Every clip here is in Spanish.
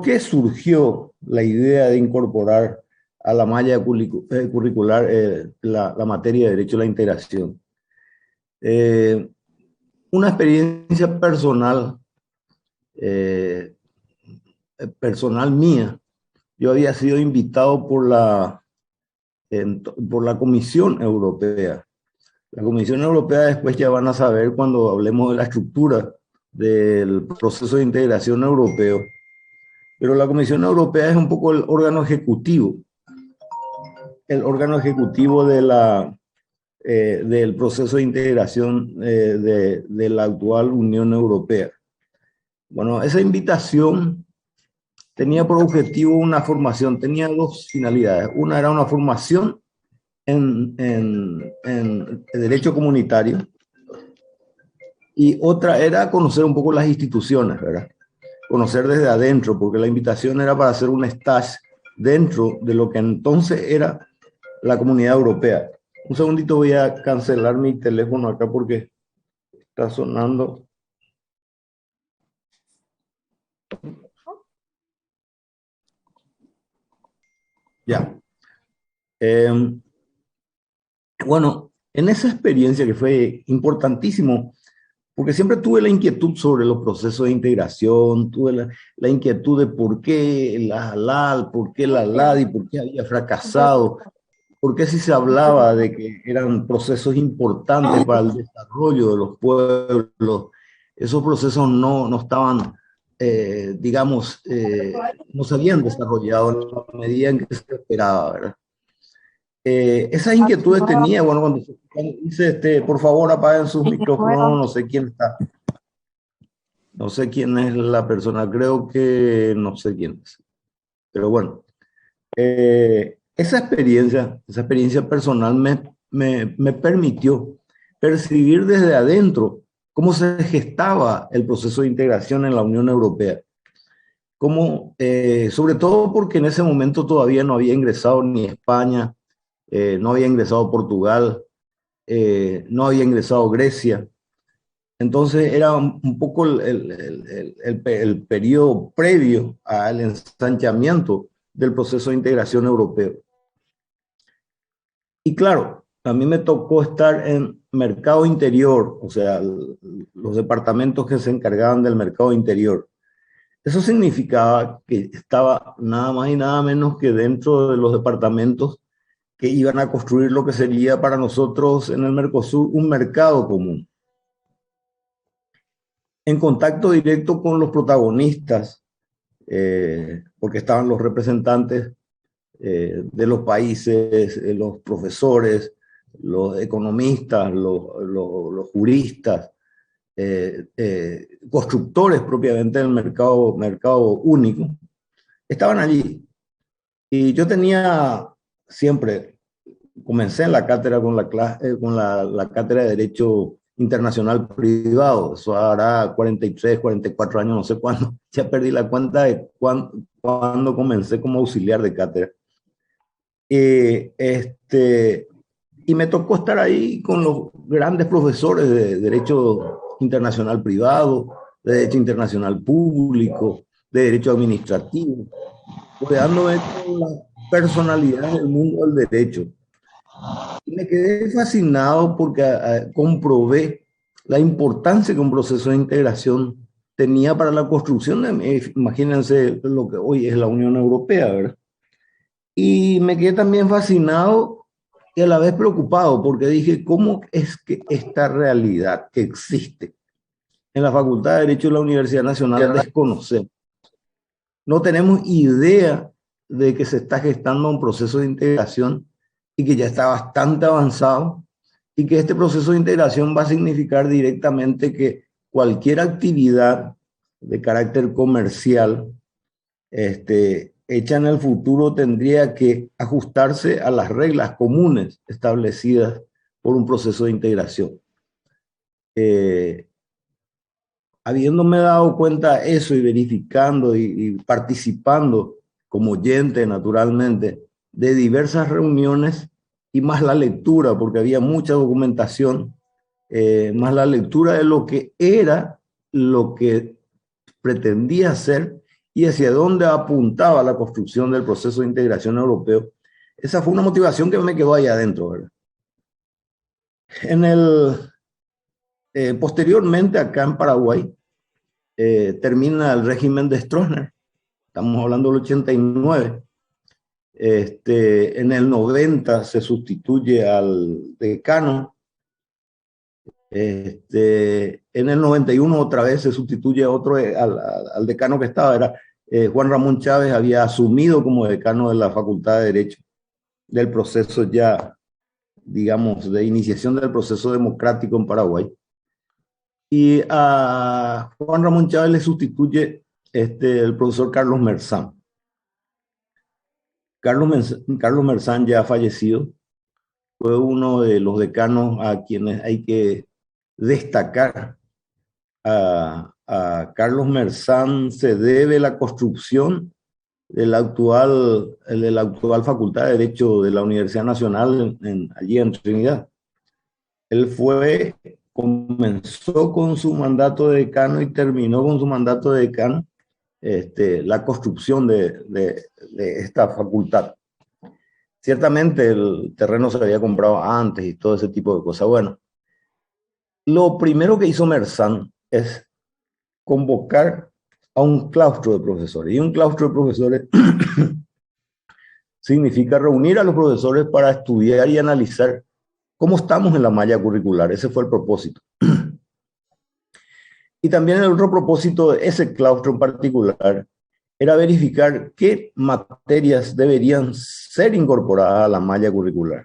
qué surgió la idea de incorporar a la malla curricular la materia de Derecho a la Integración? Eh, una experiencia eh, personal mía. Yo había sido invitado por la Comisión Europea. La Comisión Europea, después ya van a saber cuando hablemos de la estructura del proceso de integración europeo, pero la Comisión Europea es un poco el órgano ejecutivo del proceso de integración de la actual Unión Europea. Bueno, esa invitación tenía por objetivo una formación, tenía dos finalidades. Una era una formación en derecho comunitario y otra era conocer un poco las instituciones, ¿verdad? Conocer desde adentro, porque la invitación era para hacer un stage dentro de lo que entonces era la Comunidad Europea. Un segundito, voy a cancelar mi teléfono acá porque está sonando. Ya. Bueno, en esa experiencia que fue importantísimo, porque siempre tuve la inquietud sobre los procesos de integración, tuve la inquietud de por qué la halal, por qué la LADI, por qué había fracasado, por qué si se hablaba de que eran procesos importantes para el desarrollo de los pueblos, esos procesos no estaban, digamos, no se habían desarrollado en la medida en que se esperaba, ¿verdad? Esas inquietudes tenía, bueno, cuando dice, por favor apaguen sus micrófonos, no sé quién está, no sé quién es la persona, creo que no sé quién es, pero bueno, esa experiencia personal me permitió percibir desde adentro cómo se gestaba el proceso de integración en la Unión Europea. Cómo, sobre todo porque en ese momento todavía no había ingresado ni España, no había ingresado Portugal, no había ingresado Grecia. Entonces era un poco el periodo previo al ensanchamiento del proceso de integración europeo. Y claro, a mí me tocó estar en mercado interior, o sea, los departamentos que se encargaban del mercado interior. Eso significaba que estaba nada más y nada menos que dentro de los departamentos que iban a construir lo que sería para nosotros en el Mercosur un mercado común. En contacto directo con los protagonistas, porque estaban los representantes de los países, los profesores, los economistas, los juristas, constructores propiamente del mercado único, estaban allí. Y yo tenía siempre, comencé en la cátedra con la cátedra de Derecho Internacional Privado, eso hará 43, 44 años, no sé cuándo, ya perdí la cuenta de cuándo comencé como auxiliar de cátedra. Y me tocó estar ahí con los grandes profesores de Derecho Internacional Privado, de Derecho Internacional Público, de Derecho Administrativo, rodeándome con las personalidades del mundo del derecho. Y me quedé fascinado porque comprobé la importancia que un proceso de integración tenía para la construcción de, imagínense lo que hoy es la Unión Europea, ¿verdad? Y me quedé también fascinado y a la vez preocupado porque dije, ¿cómo es que esta realidad que existe en la Facultad de Derecho de la Universidad Nacional desconocemos? No tenemos idea de que se está gestando un proceso de integración y que ya está bastante avanzado y que este proceso de integración va a significar directamente que cualquier actividad de carácter comercial hecha en el futuro tendría que ajustarse a las reglas comunes establecidas por un proceso de integración. Habiéndome dado cuenta de eso y verificando y participando como oyente, naturalmente, de diversas reuniones y más la lectura, porque había mucha documentación, más la lectura de lo que era, lo que pretendía ser y hacia dónde apuntaba la construcción del proceso de integración europeo, esa fue una motivación que me quedó ahí adentro, ¿verdad? En posteriormente, acá en Paraguay, termina el régimen de Stroessner, estamos hablando del 89. En el 90 se sustituye al decano. En el 91 otra vez se sustituye a otro, al decano que estaba, era Juan Ramón Chávez, había asumido como decano de la Facultad de Derecho del proceso ya, digamos, de iniciación del proceso democrático en Paraguay. Y a Juan Ramón Chávez le sustituye el profesor Carlos Mersán. Carlos Mersán ya ha fallecido, fue uno de los decanos a quienes hay que destacar. A Carlos Mersán se debe la construcción de la actual Facultad de Derecho de la Universidad Nacional allí en Trinidad. Él comenzó con su mandato de decano y terminó con su mandato de decano la construcción de esta facultad. Ciertamente el terreno se había comprado antes y todo ese tipo de cosas. Bueno, lo primero que hizo Mersán es convocar a un claustro de profesores. Y un claustro de profesores significa reunir a los profesores para estudiar y analizar cómo estamos en la malla curricular. Ese fue el propósito. Y también el otro propósito de ese claustro en particular era verificar qué materias deberían ser incorporadas a la malla curricular.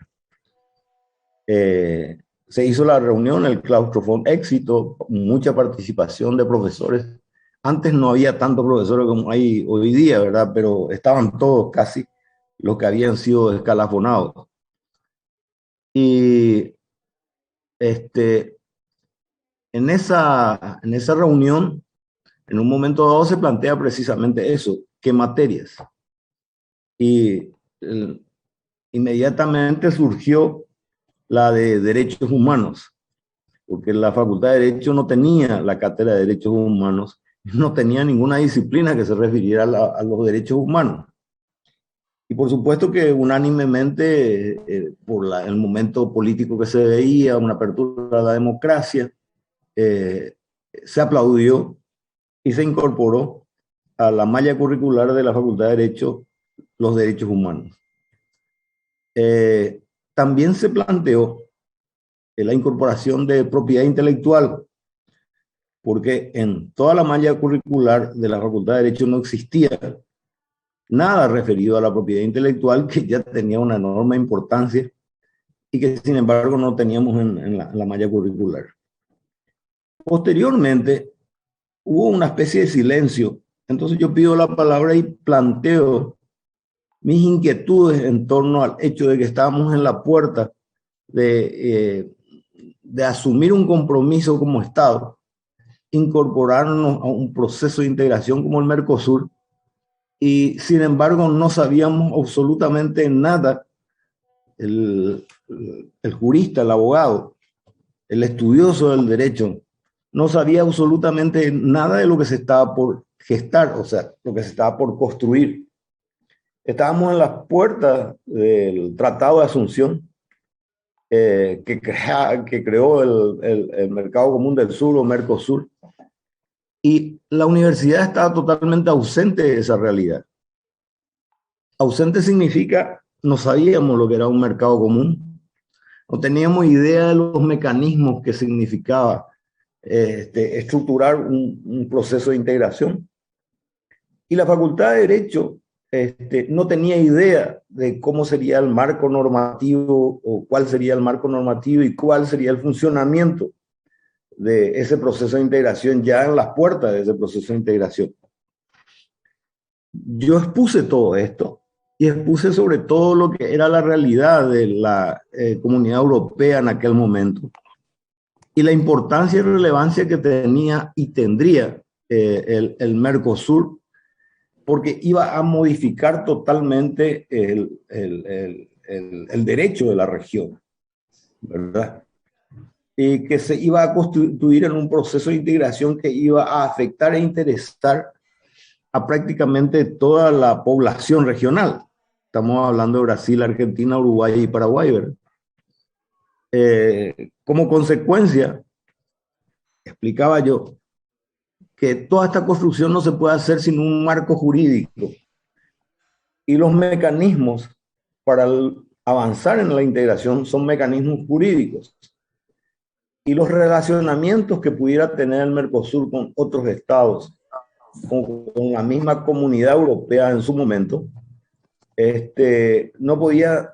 Se hizo la reunión, el claustro fue un éxito, mucha participación de profesores. Antes no había tantos profesores como hay hoy día, ¿verdad? Pero estaban todos casi los que habían sido escalafonados. Y en esa reunión, en un momento dado se plantea precisamente eso, qué materias. Y inmediatamente surgió la de Derechos Humanos, porque la Facultad de Derecho no tenía la cátedra de Derechos Humanos, no tenía ninguna disciplina que se refiriera a los derechos humanos. Y por supuesto que unánimemente, por el momento político que se veía, una apertura a la democracia, se aplaudió y se incorporó a la malla curricular de la Facultad de Derecho los derechos humanos. También se planteó la incorporación de propiedad intelectual, porque en toda la malla curricular de la Facultad de Derecho no existía nada referido a la propiedad intelectual, que ya tenía una enorme importancia y que sin embargo no teníamos en la malla curricular. Posteriormente hubo una especie de silencio, entonces yo pido la palabra y planteo mis inquietudes en torno al hecho de que estábamos en la puerta de asumir un compromiso como Estado, incorporarnos a un proceso de integración como el Mercosur, y sin embargo no sabíamos absolutamente nada, el jurista, el abogado, el estudioso del derecho, no sabía absolutamente nada de lo que se estaba por gestar, o sea, lo que se estaba por construir. Estábamos en las puertas del Tratado de Asunción, que creó el Mercado Común del Sur o Mercosur, y la universidad estaba totalmente ausente de esa realidad. Ausente significa no sabíamos lo que era un mercado común, no teníamos idea de los mecanismos que significaba estructurar un proceso de integración. Y la Facultad de Derecho no tenía idea de cómo sería el marco normativo o cuál sería el marco normativo y cuál sería el funcionamiento de ese proceso de integración ya en las puertas de ese proceso de integración. Yo expuse todo esto y expuse sobre todo lo que era la realidad de la comunidad europea en aquel momento y la importancia y relevancia que tenía y tendría el Mercosur, porque iba a modificar totalmente el derecho de la región, ¿verdad? Y que se iba a constituir en un proceso de integración que iba a afectar e interesar a prácticamente toda la población regional. Estamos hablando de Brasil, Argentina, Uruguay y Paraguay, ¿verdad? Como consecuencia, explicaba yo, que toda esta construcción no se puede hacer sin un marco jurídico. Y los mecanismos para avanzar en la integración son mecanismos jurídicos. Y los relacionamientos que pudiera tener el Mercosur con otros estados, con la misma comunidad europea en su momento, no podía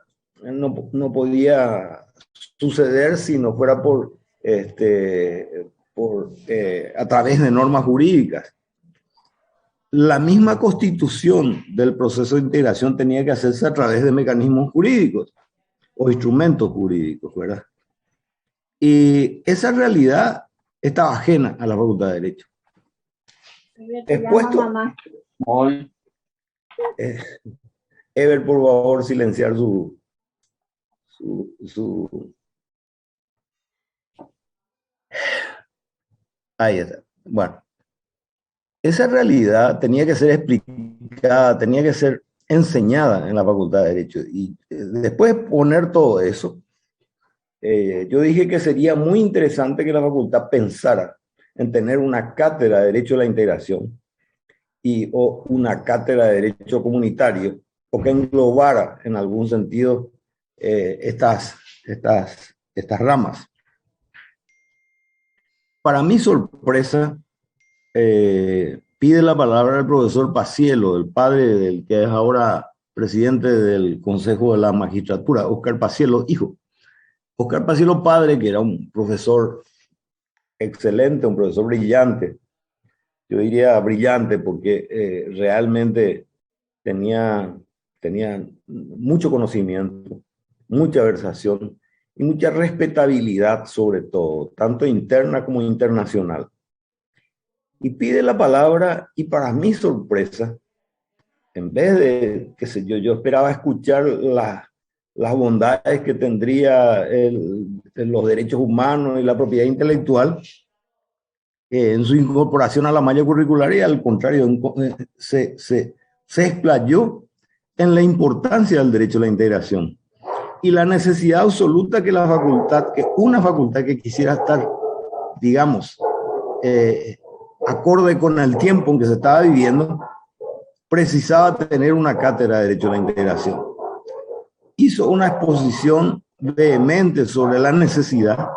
suceder si no fuera a través de normas jurídicas. La misma constitución del proceso de integración tenía que hacerse a través de mecanismos jurídicos o instrumentos jurídicos, ¿verdad? Y esa realidad estaba ajena a la Facultad de Derecho. Expuesto. Ever, por favor, silenciar su. Ahí está. Bueno, esa realidad tenía que ser explicada, tenía que ser enseñada en la Facultad de Derecho. Y después de poner todo eso, yo dije que sería muy interesante que la facultad pensara en tener una cátedra de Derecho a la Integración o una cátedra de Derecho Comunitario, o que englobara en algún sentido estas ramas. Para mi sorpresa, pide la palabra el profesor Paciello, el padre del que es ahora presidente del Consejo de la Magistratura, Óscar Paciello, hijo. Óscar Paciello padre, que era un profesor excelente, un profesor brillante, yo diría brillante porque realmente tenía mucho conocimiento, mucha versación y mucha respetabilidad sobre todo, tanto interna como internacional. Y pide la palabra y para mi sorpresa, en vez de, qué sé yo esperaba escuchar las bondades que tendría los derechos humanos y la propiedad intelectual en su incorporación a la malla curricular, y al contrario, se explayó en la importancia del derecho a la integración y la necesidad absoluta que una facultad que quisiera estar, digamos, acorde con el tiempo en que se estaba viviendo, precisaba tener una cátedra de Derecho a la Integración. Hizo una exposición vehemente sobre la necesidad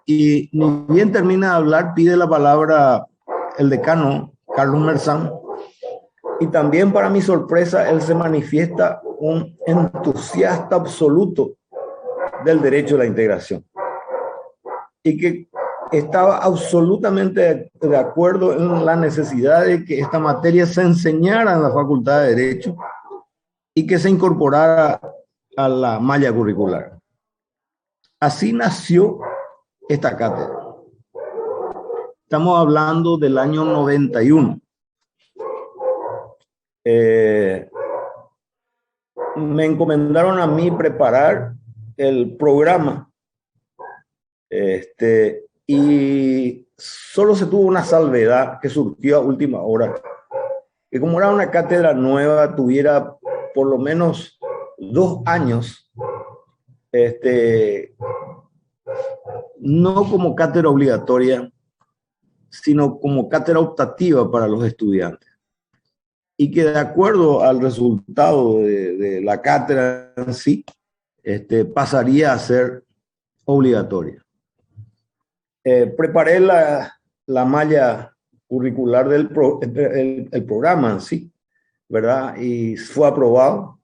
y ni bien termina de hablar, pide la palabra el decano, Carlos Mersán, y también para mi sorpresa, él se manifiesta un entusiasta absoluto del derecho a la integración y que estaba absolutamente de acuerdo en la necesidad de que esta materia se enseñara en la Facultad de Derecho y que se incorporara a la malla curricular. Así nació esta cátedra. Estamos hablando del año 91. Me encomendaron a mí preparar el programa y solo se tuvo una salvedad que surgió a última hora, que como era una cátedra nueva, tuviera por lo menos 2 años, no como cátedra obligatoria, sino como cátedra optativa para los estudiantes. Y que de acuerdo al resultado de la cátedra en sí, pasaría a ser obligatoria. Preparé la malla curricular del el programa en sí, ¿verdad? Y fue aprobado.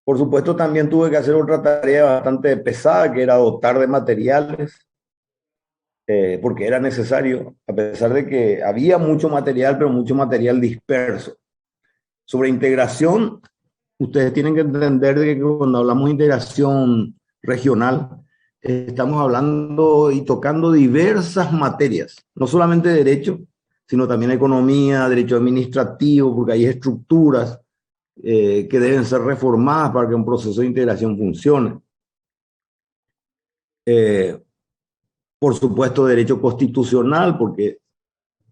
Por supuesto, también tuve que hacer otra tarea bastante pesada, que era dotar de materiales, porque era necesario, a pesar de que había mucho material, pero mucho material disperso. Sobre integración, ustedes tienen que entender que cuando hablamos de integración regional, estamos hablando y tocando diversas materias, no solamente derecho, sino también economía, derecho administrativo, porque hay estructuras que deben ser reformadas para que un proceso de integración funcione. Por supuesto, derecho constitucional, porque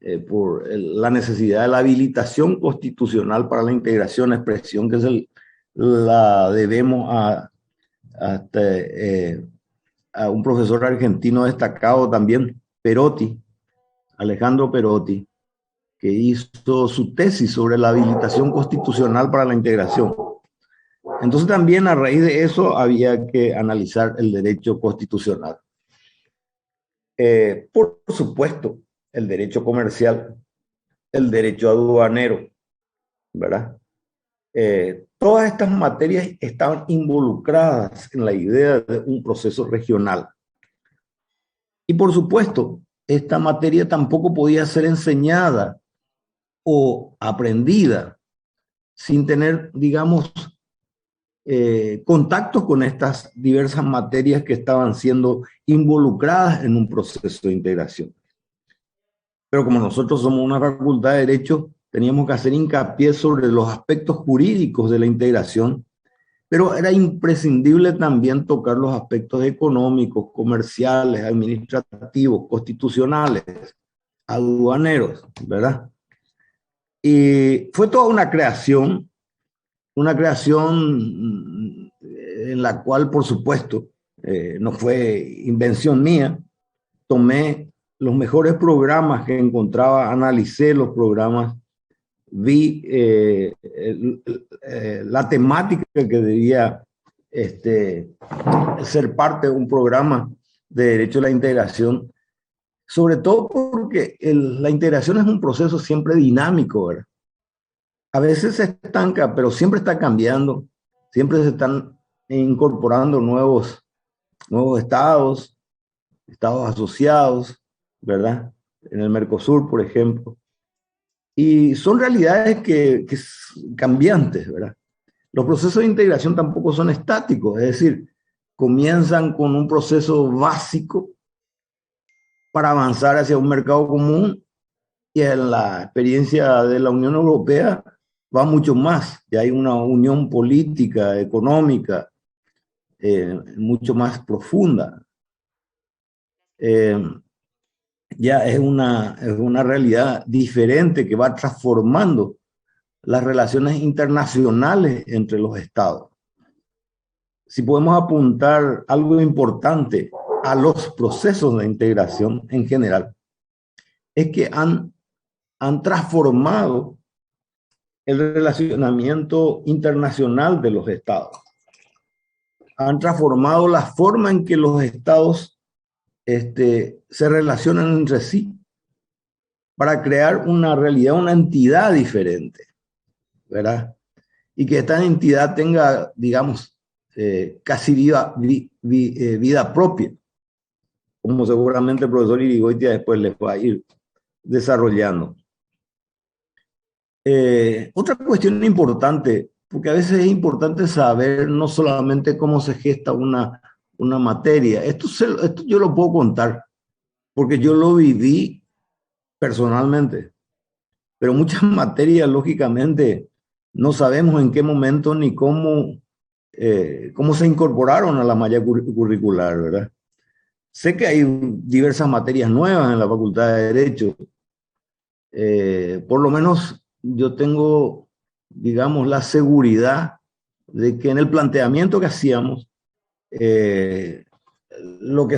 la necesidad de la habilitación constitucional para la integración, expresión que la debemos a un profesor argentino destacado también, Perotti, Alejandro Perotti, que hizo su tesis sobre la habilitación constitucional para la integración. Entonces también a raíz de eso había que analizar el derecho constitucional. Por supuesto, el derecho comercial, el derecho aduanero, ¿verdad? Todas estas materias estaban involucradas en la idea de un proceso regional. Y por supuesto, esta materia tampoco podía ser enseñada o aprendida sin tener, digamos, contactos con estas diversas materias que estaban siendo involucradas en un proceso de integración. Pero como nosotros somos una facultad de Derecho, teníamos que hacer hincapié sobre los aspectos jurídicos de la integración, pero era imprescindible también tocar los aspectos económicos, comerciales, administrativos, constitucionales, aduaneros, ¿verdad? Y fue toda una creación en la cual, por supuesto, no fue invención mía. Tomé los mejores programas que encontraba, analicé los programas, vi la temática que debía ser parte de un programa de derecho a la integración, sobre todo porque la integración es un proceso siempre dinámico, ¿verdad? A veces se estanca, pero siempre está cambiando, siempre se están incorporando nuevos estados asociados, ¿verdad? En el Mercosur, por ejemplo. Y son realidades que cambiantes, ¿verdad? Los procesos de integración tampoco son estáticos, es decir, comienzan con un proceso básico para avanzar hacia un mercado común, y en la experiencia de la Unión Europea va mucho más. Ya hay una unión política, económica, mucho más profunda. Ya es una realidad diferente que va transformando las relaciones internacionales entre los estados. Si podemos apuntar algo importante a los procesos de integración en general, es que han transformado el relacionamiento internacional de los estados. Han transformado la forma en que los estados se relacionan entre sí para crear una realidad, una entidad diferente, ¿verdad? Y que esta entidad tenga, digamos, casi vida propia, como seguramente el profesor Irigoitia después les va a ir desarrollando. Otra cuestión importante, porque a veces es importante saber no solamente cómo se gesta una materia. Esto yo lo puedo contar, porque yo lo viví personalmente. Pero muchas materias, lógicamente, no sabemos en qué momento ni cómo se incorporaron a la malla curricular, ¿verdad? Sé que hay diversas materias nuevas en la Facultad de Derecho. Por lo menos yo tengo, digamos, la seguridad de que en el planteamiento que hacíamos, lo que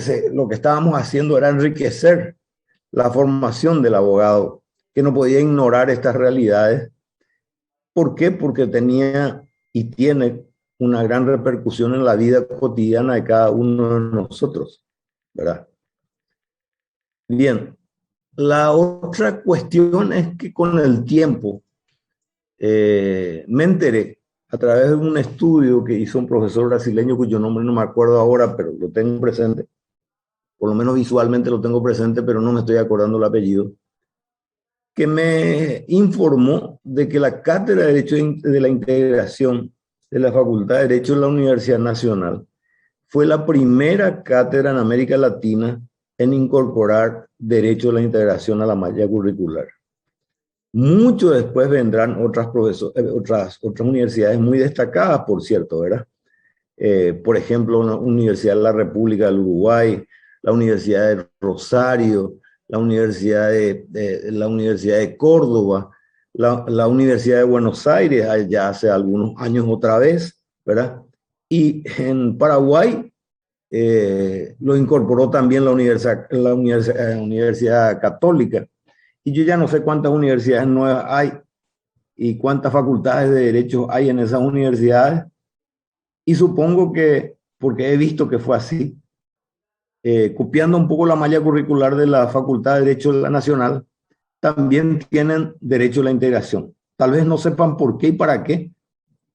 estábamos haciendo era enriquecer la formación del abogado, que no podía ignorar estas realidades. ¿Por qué? Porque tenía y tiene una gran repercusión en la vida cotidiana de cada uno de nosotros, ¿verdad? Bien, la otra cuestión es que con el tiempo me enteré a través de un estudio que hizo un profesor brasileño cuyo nombre no me acuerdo ahora, pero lo tengo presente, por lo menos visualmente lo tengo presente, pero no me estoy acordando el apellido, que me informó de que la Cátedra de Derecho de la Integración de la Facultad de Derecho de la Universidad Nacional fue la primera cátedra en América Latina en incorporar Derecho de la Integración a la malla curricular. Mucho después vendrán otras universidades muy destacadas, por cierto, ¿verdad? Por ejemplo, la Universidad de la República del Uruguay, la Universidad de Rosario, la Universidad de Córdoba, la Universidad de Buenos Aires, ya hace algunos años otra vez, ¿verdad? Y en Paraguay lo incorporó también Universidad Católica. Y yo ya no sé cuántas universidades nuevas hay y cuántas facultades de derecho hay en esas universidades. Y supongo que, porque he visto que fue así, copiando un poco la malla curricular de la Facultad de Derecho de la Nacional, también tienen derecho a la integración. Tal vez no sepan por qué y para qué,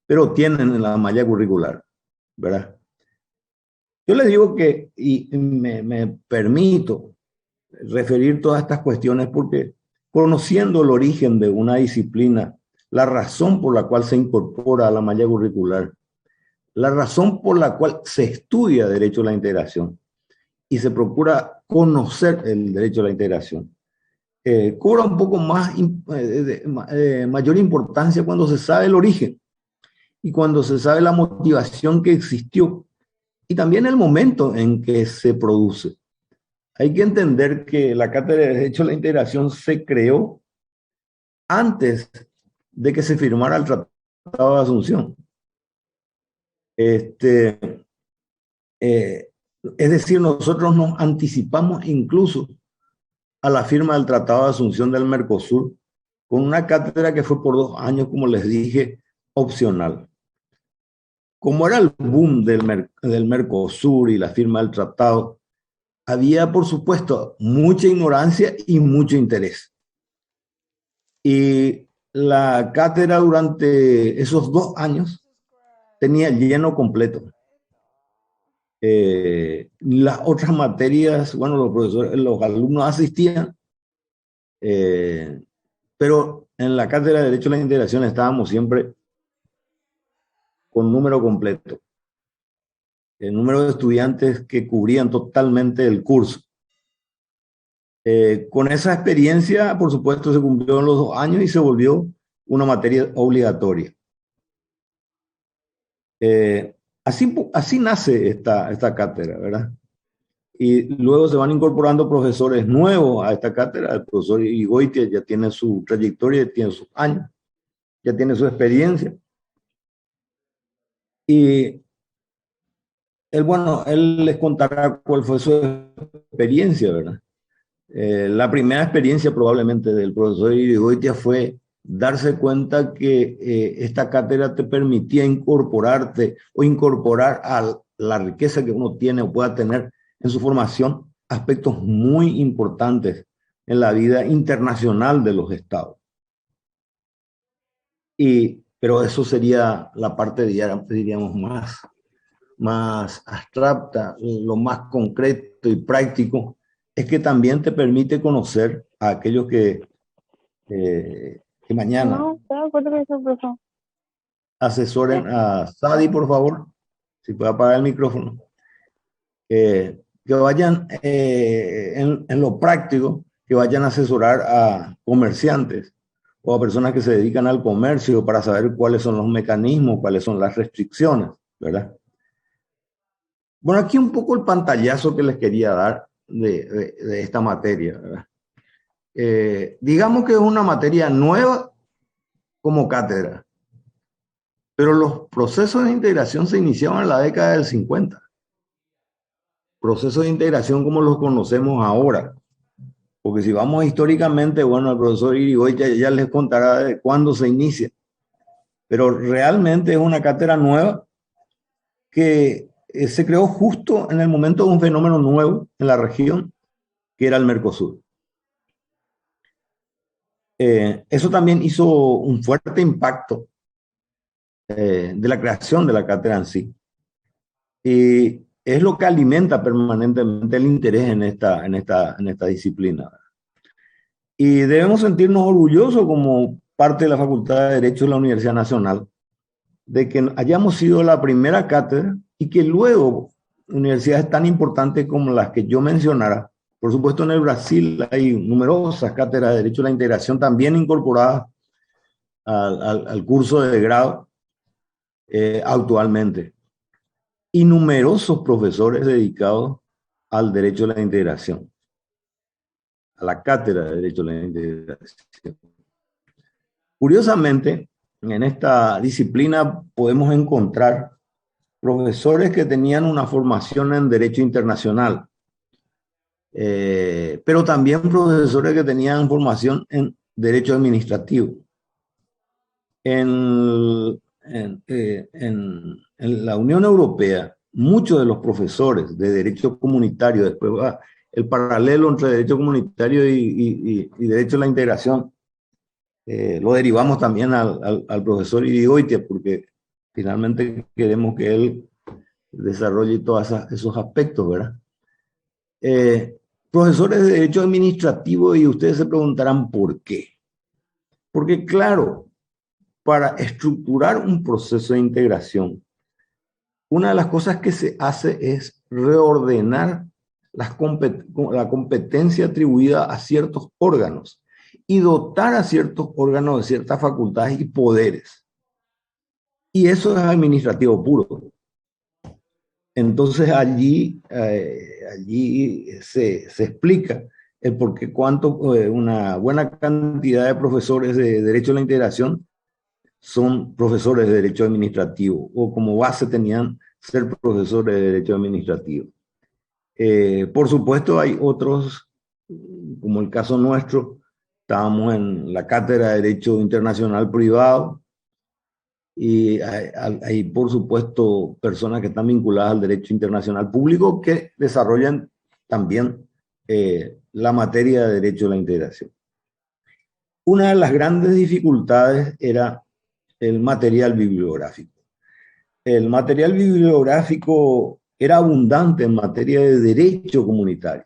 pero tienen en la malla curricular, ¿verdad? Yo les digo que, y me permito referir todas estas cuestiones porque conociendo el origen de una disciplina, la razón por la cual se incorpora a la malla curricular, la razón por la cual se estudia derecho a la integración y se procura conocer el derecho a la integración, cobra un poco más, mayor importancia cuando se sabe el origen y cuando se sabe la motivación que existió y también el momento en que se produce. Hay que entender que la Cátedra de Derecho a la Integración se creó antes de que se firmara el Tratado de Asunción. Este, es decir, nosotros nos anticipamos incluso a la firma del Tratado de Asunción del Mercosur con una cátedra que fue por 2 años, como les dije, opcional. Como era el boom del Mercosur y la firma del tratado, había, por supuesto, mucha ignorancia y mucho interés. Y la cátedra durante esos 2 años tenía lleno completo. Las otras materias, bueno, los profesores, los alumnos asistían, pero en la cátedra de Derecho a la Integración estábamos siempre con número completo. El número de estudiantes que cubrían totalmente el curso. Con esa experiencia, por supuesto, se cumplió en los 2 años y se volvió una materia obligatoria. Así nace esta cátedra, ¿verdad? Y luego se van incorporando profesores nuevos a esta cátedra. El profesor Igoitia ya tiene su trayectoria, tiene sus años, ya tiene su experiencia. Y él les contará cuál fue su experiencia, ¿verdad? La primera experiencia probablemente del profesor Irigoitia fue darse cuenta que esta cátedra te permitía incorporarte o incorporar a la riqueza que uno tiene o pueda tener en su formación aspectos muy importantes en la vida internacional de los estados. Pero eso sería la parte, diríamos, más abstracta, lo más concreto y práctico, es que también te permite conocer a aquellos que mañana asesoren a Sadi, por favor, si puede apagar el micrófono, que vayan en lo práctico, que vayan a asesorar a comerciantes o a personas que se dedican al comercio para saber cuáles son los mecanismos, cuáles son las restricciones, ¿verdad? Bueno, aquí un poco el pantallazo que les quería dar de esta materia, ¿verdad? Digamos que es una materia nueva como cátedra, pero los procesos de integración se iniciaron en la década del 50. Procesos de integración como los conocemos ahora. Porque si vamos históricamente, bueno, el profesor Irigoyen ya les contará de cuándo se inicia. Pero realmente es una cátedra nueva que se creó justo en el momento de un fenómeno nuevo en la región, que era el Mercosur. Eso también hizo un fuerte impacto de la creación de la cátedra en sí. Y es lo que alimenta permanentemente el interés en esta disciplina. Y debemos sentirnos orgullosos como parte de la Facultad de Derecho de la Universidad Nacional de que hayamos sido la primera cátedra y que luego universidades tan importantes como las que yo mencionara, por supuesto en el Brasil hay numerosas cátedras de Derecho a la Integración también incorporadas al curso de grado actualmente, y numerosos profesores dedicados al derecho a la integración. a la cátedra de Derecho a la Integración. Curiosamente, en esta disciplina podemos encontrar profesores que tenían una formación en Derecho Internacional, pero también profesores que tenían formación en Derecho Administrativo. En la Unión Europea, muchos de los profesores de Derecho Comunitario, después va el paralelo entre Derecho Comunitario y Derecho a la Integración, lo derivamos también al profesor Irigoitia, porque finalmente queremos que él desarrolle todos esos aspectos, ¿verdad? Profesores de Derecho Administrativo, y ustedes se preguntarán por qué. Porque claro, para estructurar un proceso de integración, una de las cosas que se hace es reordenar la competencia atribuida a ciertos órganos y dotar a ciertos órganos de ciertas facultades y poderes. Y eso es administrativo puro. Entonces allí se explica el por qué una buena cantidad de profesores de Derecho a la Integración son profesores de Derecho Administrativo, o como base tenían ser profesores de Derecho Administrativo. Por supuesto, hay otros, como el caso nuestro, estábamos en la Cátedra de Derecho Internacional Privado, y hay, por supuesto, personas que están vinculadas al derecho internacional público que desarrollan también la materia de derecho a la integración. Una de las grandes dificultades era el material bibliográfico. El material bibliográfico era abundante en materia de derecho comunitario.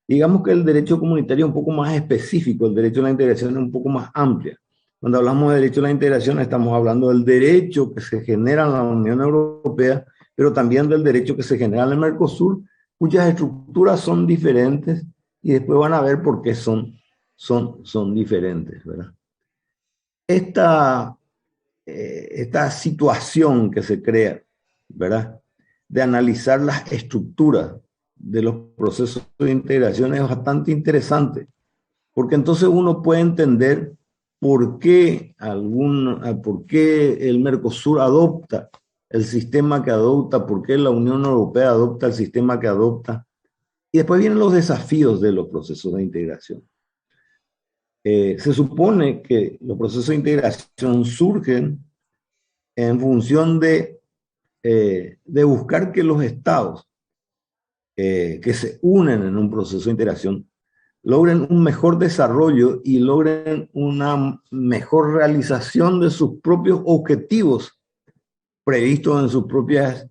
Digamos que el derecho comunitario es un poco más específico, el derecho a la integración es un poco más amplia. Cuando hablamos de derecho a la integración estamos hablando del derecho que se genera en la Unión Europea, pero también del derecho que se genera en el Mercosur, cuyas estructuras son diferentes y después van a ver por qué son diferentes, ¿verdad? Esta situación que se crea, ¿verdad?, de analizar las estructuras de los procesos de integración es bastante interesante, porque entonces uno puede entender por qué el Mercosur adopta el sistema que adopta, por qué la Unión Europea adopta el sistema que adopta, y después vienen los desafíos de los procesos de integración. Se supone que los procesos de integración surgen en función de buscar que los estados que se unen en un proceso de integración logren un mejor desarrollo y logren una mejor realización de sus propios objetivos previstos en sus propias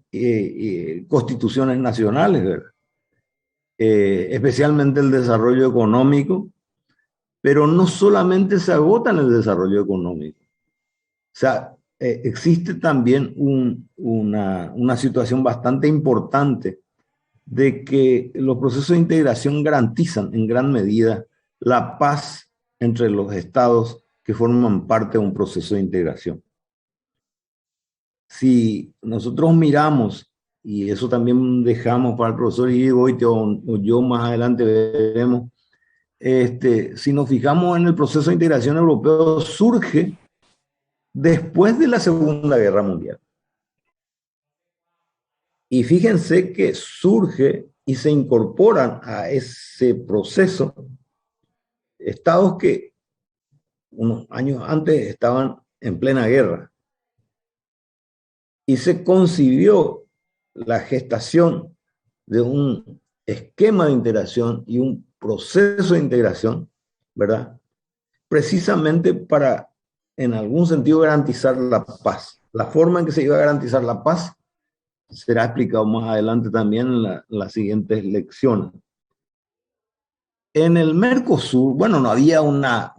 constituciones nacionales, ¿verdad? Especialmente el desarrollo económico, pero no solamente se agota en el desarrollo económico. O sea, existe también una situación bastante importante de que los procesos de integración garantizan en gran medida la paz entre los estados que forman parte de un proceso de integración. Si nosotros miramos, y eso también dejamos para el profesor Irigoitia o yo más adelante veremos, si nos fijamos en el proceso de integración europeo, surge después de la Segunda Guerra Mundial. Y fíjense que surge y se incorporan a ese proceso estados que unos años antes estaban en plena guerra. Y se concibió la gestación de un esquema de integración y un proceso de integración, ¿verdad?, precisamente para, en algún sentido, garantizar la paz. La forma en que se iba a garantizar la paz será explicado más adelante también en las siguientes lecciones. En el Mercosur, bueno, no había una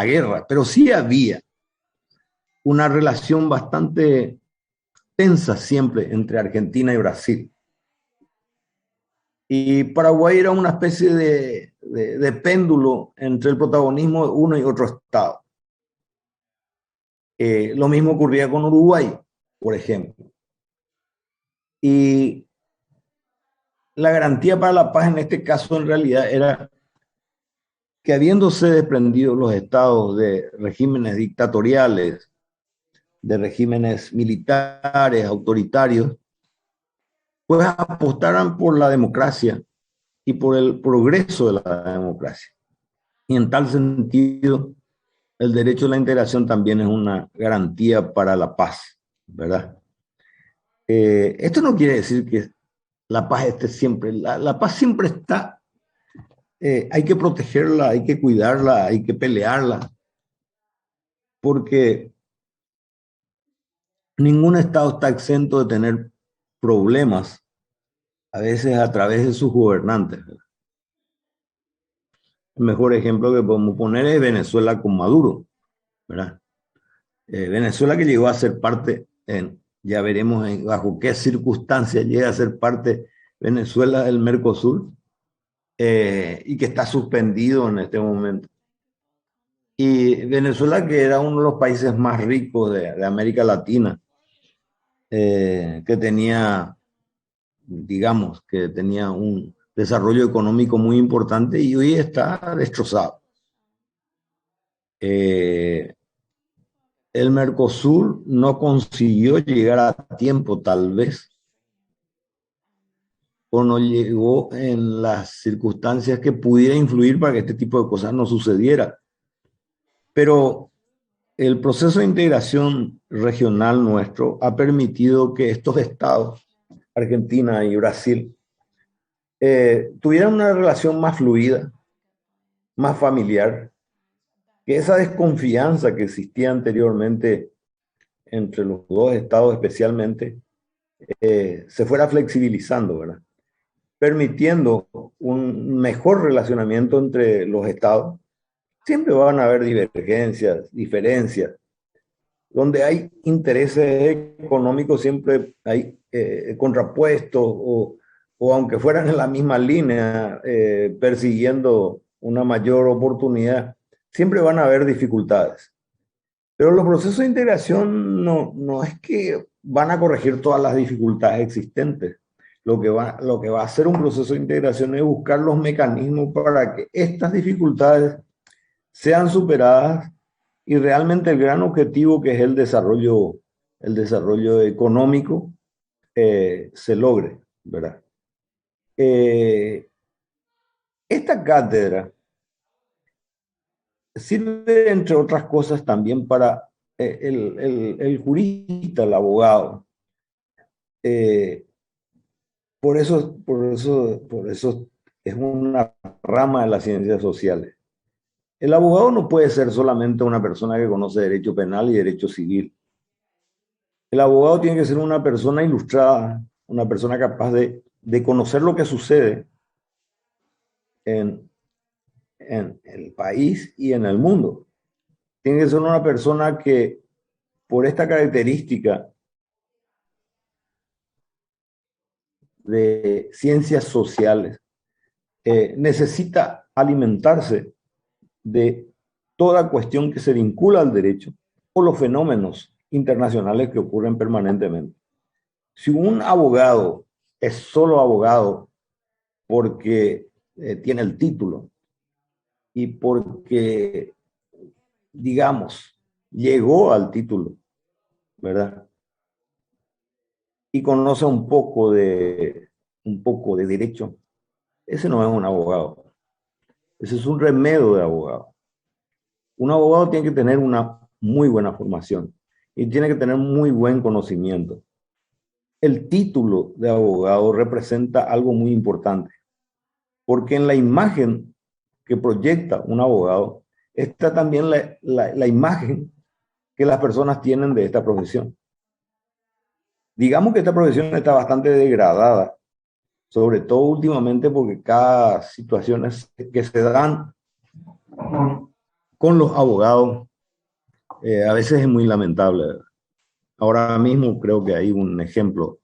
guerra, pero sí había una relación bastante tensa siempre entre Argentina y Brasil. Y Paraguay era una especie de péndulo entre el protagonismo de uno y otro estado. Lo mismo ocurría con Uruguay, por ejemplo. Y la garantía para la paz en este caso en realidad era que habiéndose desprendido los estados de regímenes dictatoriales, de regímenes militares, autoritarios, pues apostaran por la democracia y por el progreso de la democracia. Y en tal sentido, el derecho a la integración también es una garantía para la paz, ¿verdad? Esto no quiere decir que la paz esté siempre, la paz siempre está, hay que protegerla, hay que cuidarla, hay que pelearla, porque ningún Estado está exento de tener problemas, a veces a través de sus gobernantes, ¿verdad? El mejor ejemplo que podemos poner es Venezuela con Maduro, ¿verdad? Venezuela que llegó a ser parte, ya veremos bajo qué circunstancias llega a ser parte Venezuela del Mercosur, y que está suspendido en este momento. Y Venezuela, que era uno de los países más ricos de América Latina, que tenía, digamos, que tenía un desarrollo económico muy importante y hoy está destrozado. El Mercosur no consiguió llegar a tiempo, tal vez, o no llegó en las circunstancias que pudiera influir para que este tipo de cosas no sucediera. Pero el proceso de integración regional nuestro ha permitido que estos estados, Argentina y Brasil, tuvieran una relación más fluida, más familiar, que esa desconfianza que existía anteriormente entre los dos estados especialmente, se fuera flexibilizando, ¿verdad? Permitiendo un mejor relacionamiento entre los estados. Siempre van a haber divergencias, diferencias. Donde hay intereses económicos siempre hay contrapuestos o aunque fueran en la misma línea, persiguiendo una mayor oportunidad, siempre van a haber dificultades. Pero los procesos de integración no es que van a corregir todas las dificultades existentes. Lo que va a hacer un proceso de integración es buscar los mecanismos para que estas dificultades sean superadas y realmente el gran objetivo que es el desarrollo económico, se logre, ¿verdad? Eh, esta cátedra sirve, entre otras cosas, también para el jurista, el abogado. Eh, por eso es una rama de las ciencias sociales. El abogado no puede ser solamente una persona que conoce derecho penal y derecho civil. El abogado tiene que ser una persona ilustrada, una persona capaz de conocer lo que sucede en, en el país y en el mundo. Tiene que ser una persona que, por esta característica de ciencias sociales, necesita alimentarse de toda cuestión que se vincula al derecho o los fenómenos internacionales que ocurren permanentemente. Si un abogado es solo abogado porque tiene el título y porque, digamos, llegó al título, ¿verdad? Y conoce un poco de derecho, ese no es un abogado. Ese es un remedio de abogado. Un abogado tiene que tener una muy buena formación y tiene que tener muy buen conocimiento. El título de abogado representa algo muy importante, porque en la imagen que proyecta un abogado está también la imagen que las personas tienen de esta profesión. Digamos que esta profesión está bastante degradada, sobre todo últimamente porque cada situación que se dan con los abogados, a veces es muy lamentable. Ahora mismo creo que hay un ejemplo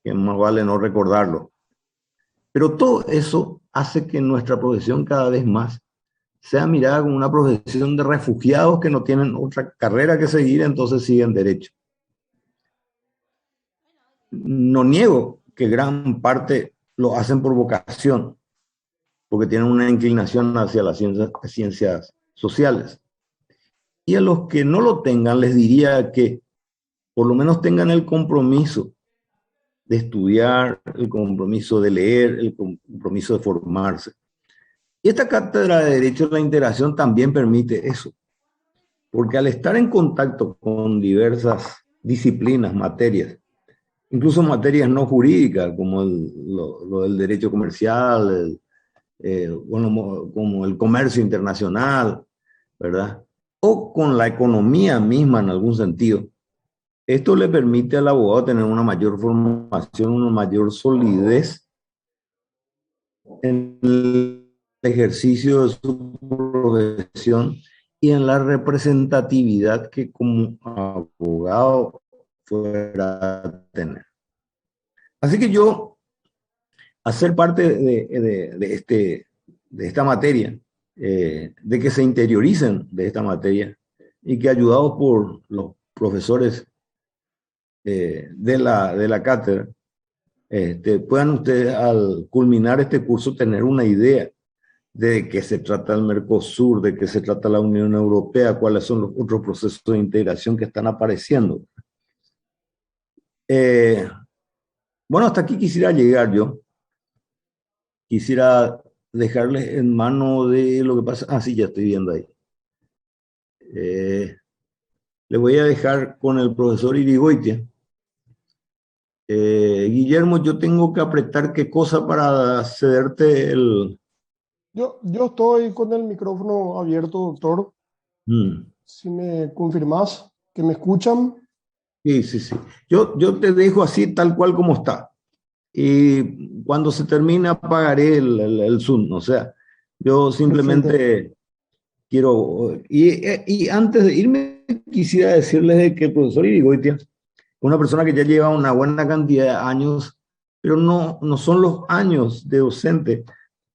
que más vale no recordarlo. Pero todo eso hace que nuestra profesión cada vez más sea mirada como una profesión de refugiados que no tienen otra carrera que seguir, entonces siguen derecho. No niego que gran parte lo hacen por vocación, porque tienen una inclinación hacia las ciencias sociales. Y a los que no lo tengan, les diría que por lo menos tengan el compromiso de estudiar, el compromiso de leer, el compromiso de formarse. Y esta cátedra de Derecho a la Integración también permite eso, porque al estar en contacto con diversas disciplinas, materias, incluso materias no jurídicas, como lo del derecho comercial, bueno, como el comercio internacional, ¿verdad? O con la economía misma en algún sentido. Esto le permite al abogado tener una mayor formación, una mayor solidez en el ejercicio de su profesión y en la representatividad que como abogado fuera a tener. Así que yo, a ser parte de esta materia, de que se interioricen de esta materia y que ayudados por los profesores de la cátedra, puedan ustedes al culminar este curso tener una idea de qué se trata el Mercosur, de qué se trata la Unión Europea, cuáles son los otros procesos de integración que están apareciendo. Bueno, hasta aquí quisiera llegar yo. Quisiera dejarles en mano de lo que pasa. Ah, sí, ya estoy viendo ahí. Le voy a dejar con el profesor Irigoitia. Guillermo, yo tengo que apretar qué cosa para cederte el... Yo estoy con el micrófono abierto, doctor. Mm. Si me confirmás que me escuchan. Sí, sí, sí. Yo te dejo así tal cual como está. Y cuando se termine apagaré el Zoom. O sea, yo Perfecto. simplemente quiero... Y antes de irme, quisiera decirles de que el profesor Irigoitia es una persona que ya lleva una buena cantidad de años, pero no son los años de docente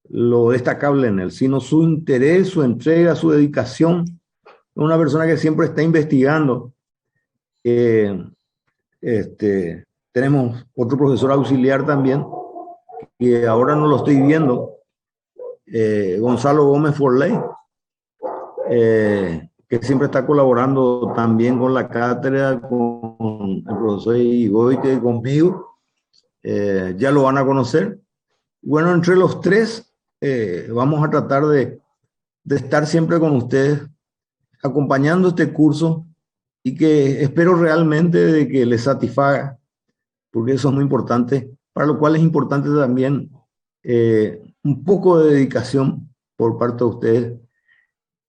lo destacable en él, sino su interés, su entrega, su dedicación. Una persona que siempre está investigando. Eh, tenemos otro profesor auxiliar también, que ahora no lo estoy viendo, Gonzalo Gómez Forley, que siempre está colaborando también con la cátedra, con el profesor Igoite y conmigo. Ya lo van a conocer. Bueno, entre los tres vamos a tratar de estar siempre con ustedes, acompañando este curso y que espero realmente de que les satisfaga, porque eso es muy importante, para lo cual es importante también un poco de dedicación por parte de ustedes.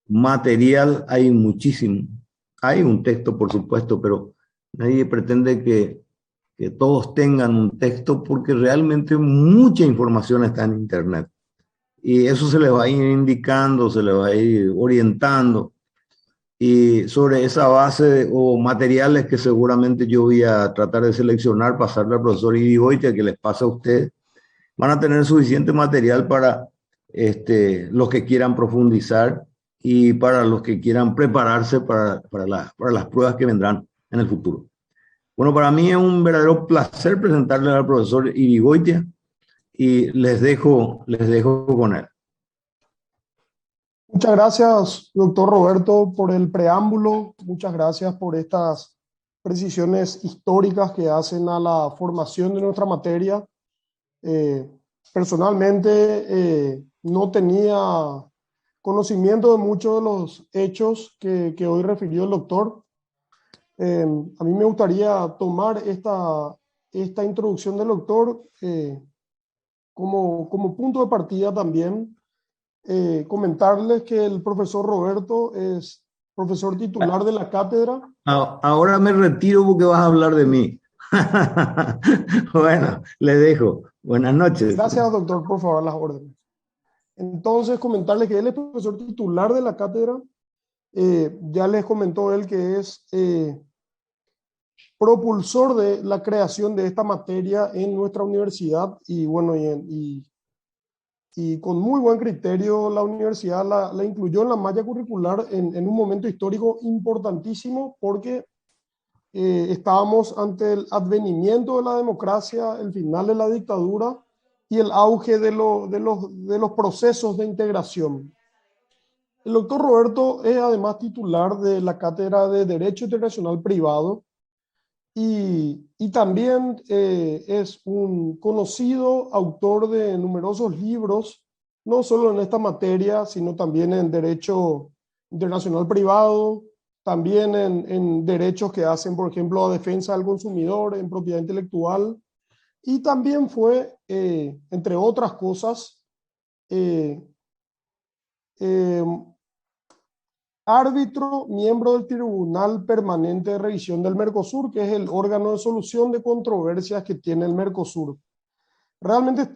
Material hay muchísimo, hay un texto por supuesto, pero nadie pretende que todos tengan un texto porque realmente mucha información está en Internet y eso se les va a ir indicando, se les va a ir orientando y sobre esa base o materiales que seguramente yo voy a tratar de seleccionar, pasarle al profesor Irigoitia que les pasa a ustedes, van a tener suficiente material para los que quieran profundizar y para los que quieran prepararse para las pruebas que vendrán en el futuro. Bueno, para mí es un verdadero placer presentarles al profesor Irigoitia y les dejo con él. Muchas gracias, doctor Roberto, por el preámbulo. Muchas gracias por estas precisiones históricas que hacen a la formación de nuestra materia. Eh, Personalmente, no tenía conocimiento de muchos de los hechos que hoy refirió el doctor. A mí me gustaría tomar esta introducción del doctor como punto de partida también. Comentarles que el profesor Roberto es profesor titular de la cátedra. Ahora me retiro porque vas a hablar de mí. Bueno, le dejo. Buenas noches. Gracias, doctor, por favor, las órdenes. Entonces, comentarles que él es profesor titular de la cátedra. Ya les comentó él que es propulsor de la creación de esta materia en nuestra universidad y bueno, y con muy buen criterio la universidad la incluyó en la malla curricular en un momento histórico importantísimo porque estábamos ante el advenimiento de la democracia, el final de la dictadura y el auge de los procesos de integración. El doctor Roberto es además titular de la Cátedra de Derecho Internacional Privado y también es un conocido autor de numerosos libros, no solo en esta materia, sino también en Derecho Internacional Privado, también en derechos que hacen, por ejemplo, a defensa del consumidor, en propiedad intelectual, y también fue, entre otras cosas, eh, eh, árbitro, miembro del Tribunal Permanente de Revisión del Mercosur, que es el órgano de solución de controversias que tiene el Mercosur. Realmente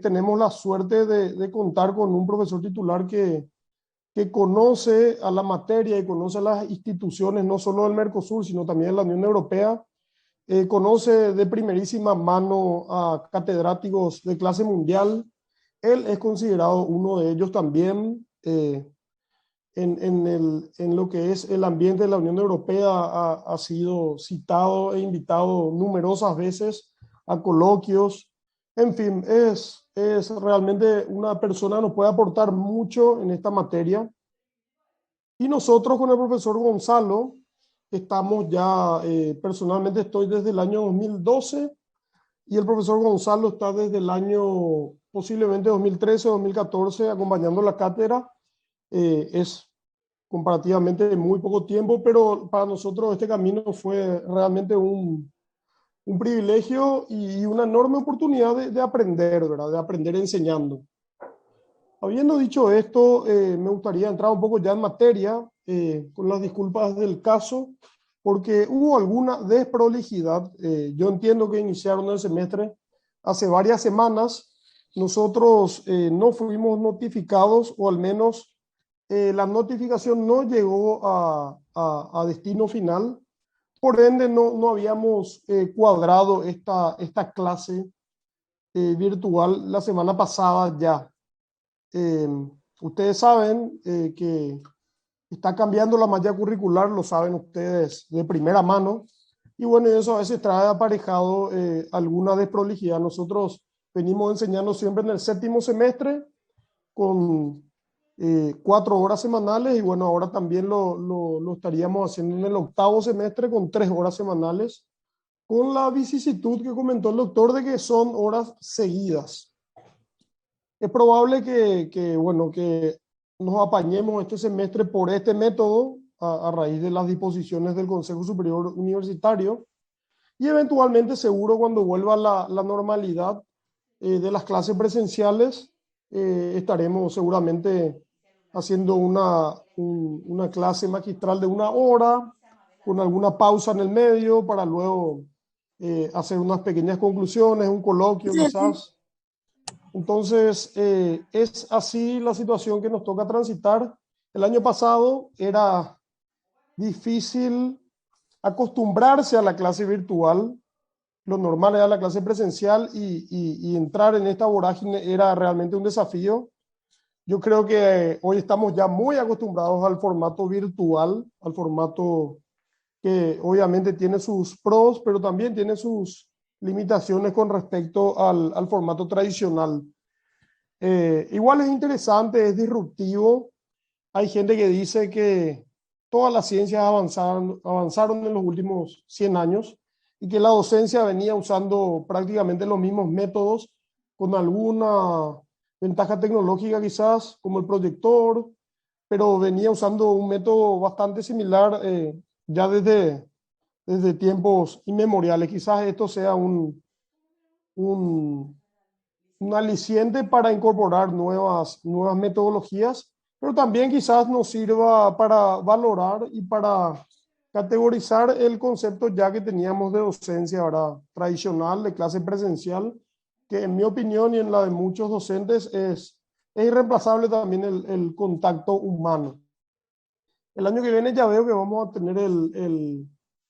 tenemos la suerte de contar con un profesor titular que conoce a la materia y conoce a las instituciones, no solo del Mercosur, sino también de la Unión Europea. Conoce de primerísima mano a catedráticos de clase mundial. Él es considerado uno de ellos también. En lo que es el ambiente de la Unión Europea ha sido citado e invitado numerosas veces a coloquios. En fin, es realmente una persona que nos puede aportar mucho en esta materia. Y nosotros con el profesor Gonzalo estamos ya, personalmente estoy desde el año 2012 y el profesor Gonzalo está desde el año posiblemente 2013 o 2014 acompañando la cátedra. Es comparativamente muy poco tiempo, pero para nosotros este camino fue realmente un privilegio y una enorme oportunidad de aprender, ¿verdad? De aprender enseñando. Habiendo dicho esto, me gustaría entrar un poco ya en materia, con las disculpas del caso, porque hubo alguna desprolijidad. Yo entiendo que iniciaron el semestre hace varias semanas. Nosotros no fuimos notificados, o al menos la notificación no llegó a destino final. Por ende, no habíamos cuadrado esta clase virtual la semana pasada ya. Eh, Ustedes saben que está cambiando la malla curricular, lo saben ustedes de primera mano. Y bueno, eso a veces trae aparejado alguna desprolijidad. Nosotros venimos enseñando siempre en el séptimo semestre con 4 horas semanales y bueno, ahora también lo estaríamos haciendo en el octavo semestre con 3 horas semanales, con la vicisitud que comentó el doctor de que son horas seguidas. Es probable bueno, que nos apañemos este semestre por este método a raíz de las disposiciones del Consejo Superior Universitario y eventualmente seguro cuando vuelva la normalidad de las clases presenciales estaremos seguramente haciendo una clase magistral de 1 hora con alguna pausa en el medio para luego hacer unas pequeñas conclusiones, un coloquio quizás. Entonces, es así la situación que nos toca transitar. El año pasado era difícil acostumbrarse a la clase virtual. Lo normal era la clase presencial y entrar en esta vorágine era realmente un desafío. Yo creo que hoy estamos ya muy acostumbrados al formato virtual, al formato que obviamente tiene sus pros, pero también tiene sus limitaciones con respecto al formato tradicional. Igual es interesante, es disruptivo. Hay gente que dice que todas las ciencias avanzaron en los últimos 100 años y que la docencia venía usando prácticamente los mismos métodos con alguna ventaja tecnológica quizás, como el proyector, pero venía usando un método bastante similar ya desde tiempos inmemoriales. Quizás esto sea un un aliciente para incorporar nuevas metodologías, pero también quizás nos sirva para valorar y para categorizar el concepto ya que teníamos de docencia, ¿verdad? Tradicional, de clase presencial, que en mi opinión y en la de muchos docentes es irreemplazable también el contacto humano. El año que viene ya veo que vamos a tener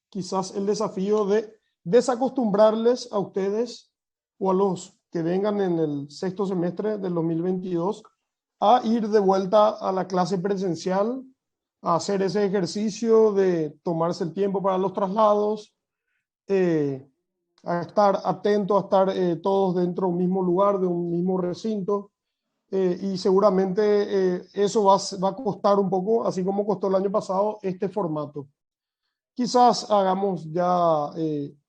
quizás el desafío de desacostumbrarles a ustedes o a los que vengan en el sexto semestre del 2022 a ir de vuelta a la clase presencial, a hacer ese ejercicio de tomarse el tiempo para los traslados, a estar atentos, a estar todos dentro de un mismo lugar, de un mismo recinto. Y seguramente eso va a costar un poco, así como costó el año pasado, este formato. Quizás hagamos ya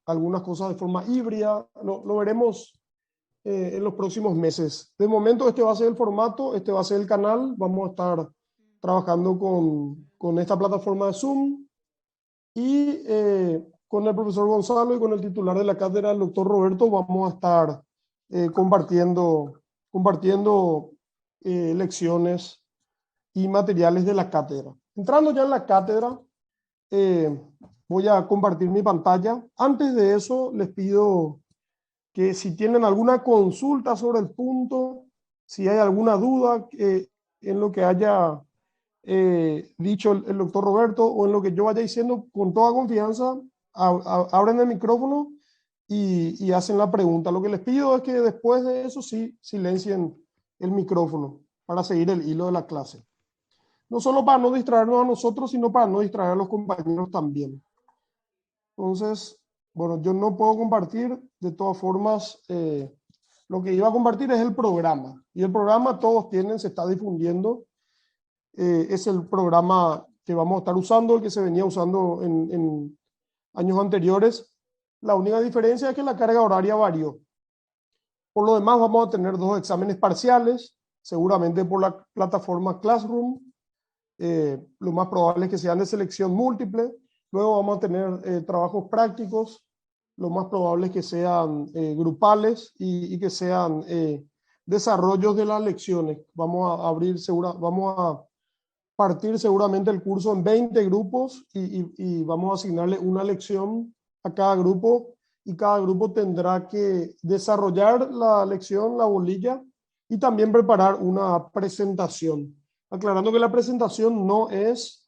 algunas cosas de forma híbrida, lo veremos en los próximos meses. De momento este va a ser el formato, este va a ser el canal, vamos a estar trabajando con esta plataforma de Zoom y con el profesor Gonzalo y con el titular de la cátedra, el doctor Roberto, vamos a estar compartiendo lecciones y materiales de la cátedra. Entrando ya en la cátedra, eh, voy a compartir mi pantalla. Antes de eso, les pido que si tienen alguna consulta sobre el punto, si hay alguna duda en lo que haya dicho el doctor Roberto o en lo que yo vaya diciendo, con toda confianza, abren el micrófono y hacen la pregunta. Lo que les pido es que después de eso sí silencien el micrófono para seguir el hilo de la clase. No solo para no distraernos a nosotros, sino para no distraer a los compañeros también. Entonces, bueno, yo no puedo compartir, de todas formas, lo que iba a compartir es el programa. Y el programa todos tienen, se está difundiendo. Es el programa que vamos a estar usando, el que se venía usando en años anteriores. La única diferencia es que la carga horaria varió. Por lo demás, vamos a tener 2 exámenes parciales, seguramente por la plataforma Classroom. Lo más probable es que sean de selección múltiple. Luego vamos a tener trabajos prácticos. Lo más probable es que sean grupales y que sean desarrollos de las lecciones. Vamos a partir seguramente el curso en 20 grupos y vamos a asignarle una lección a cada grupo y cada grupo tendrá que desarrollar la lección, la bolilla y también preparar una presentación. Aclarando que la presentación no es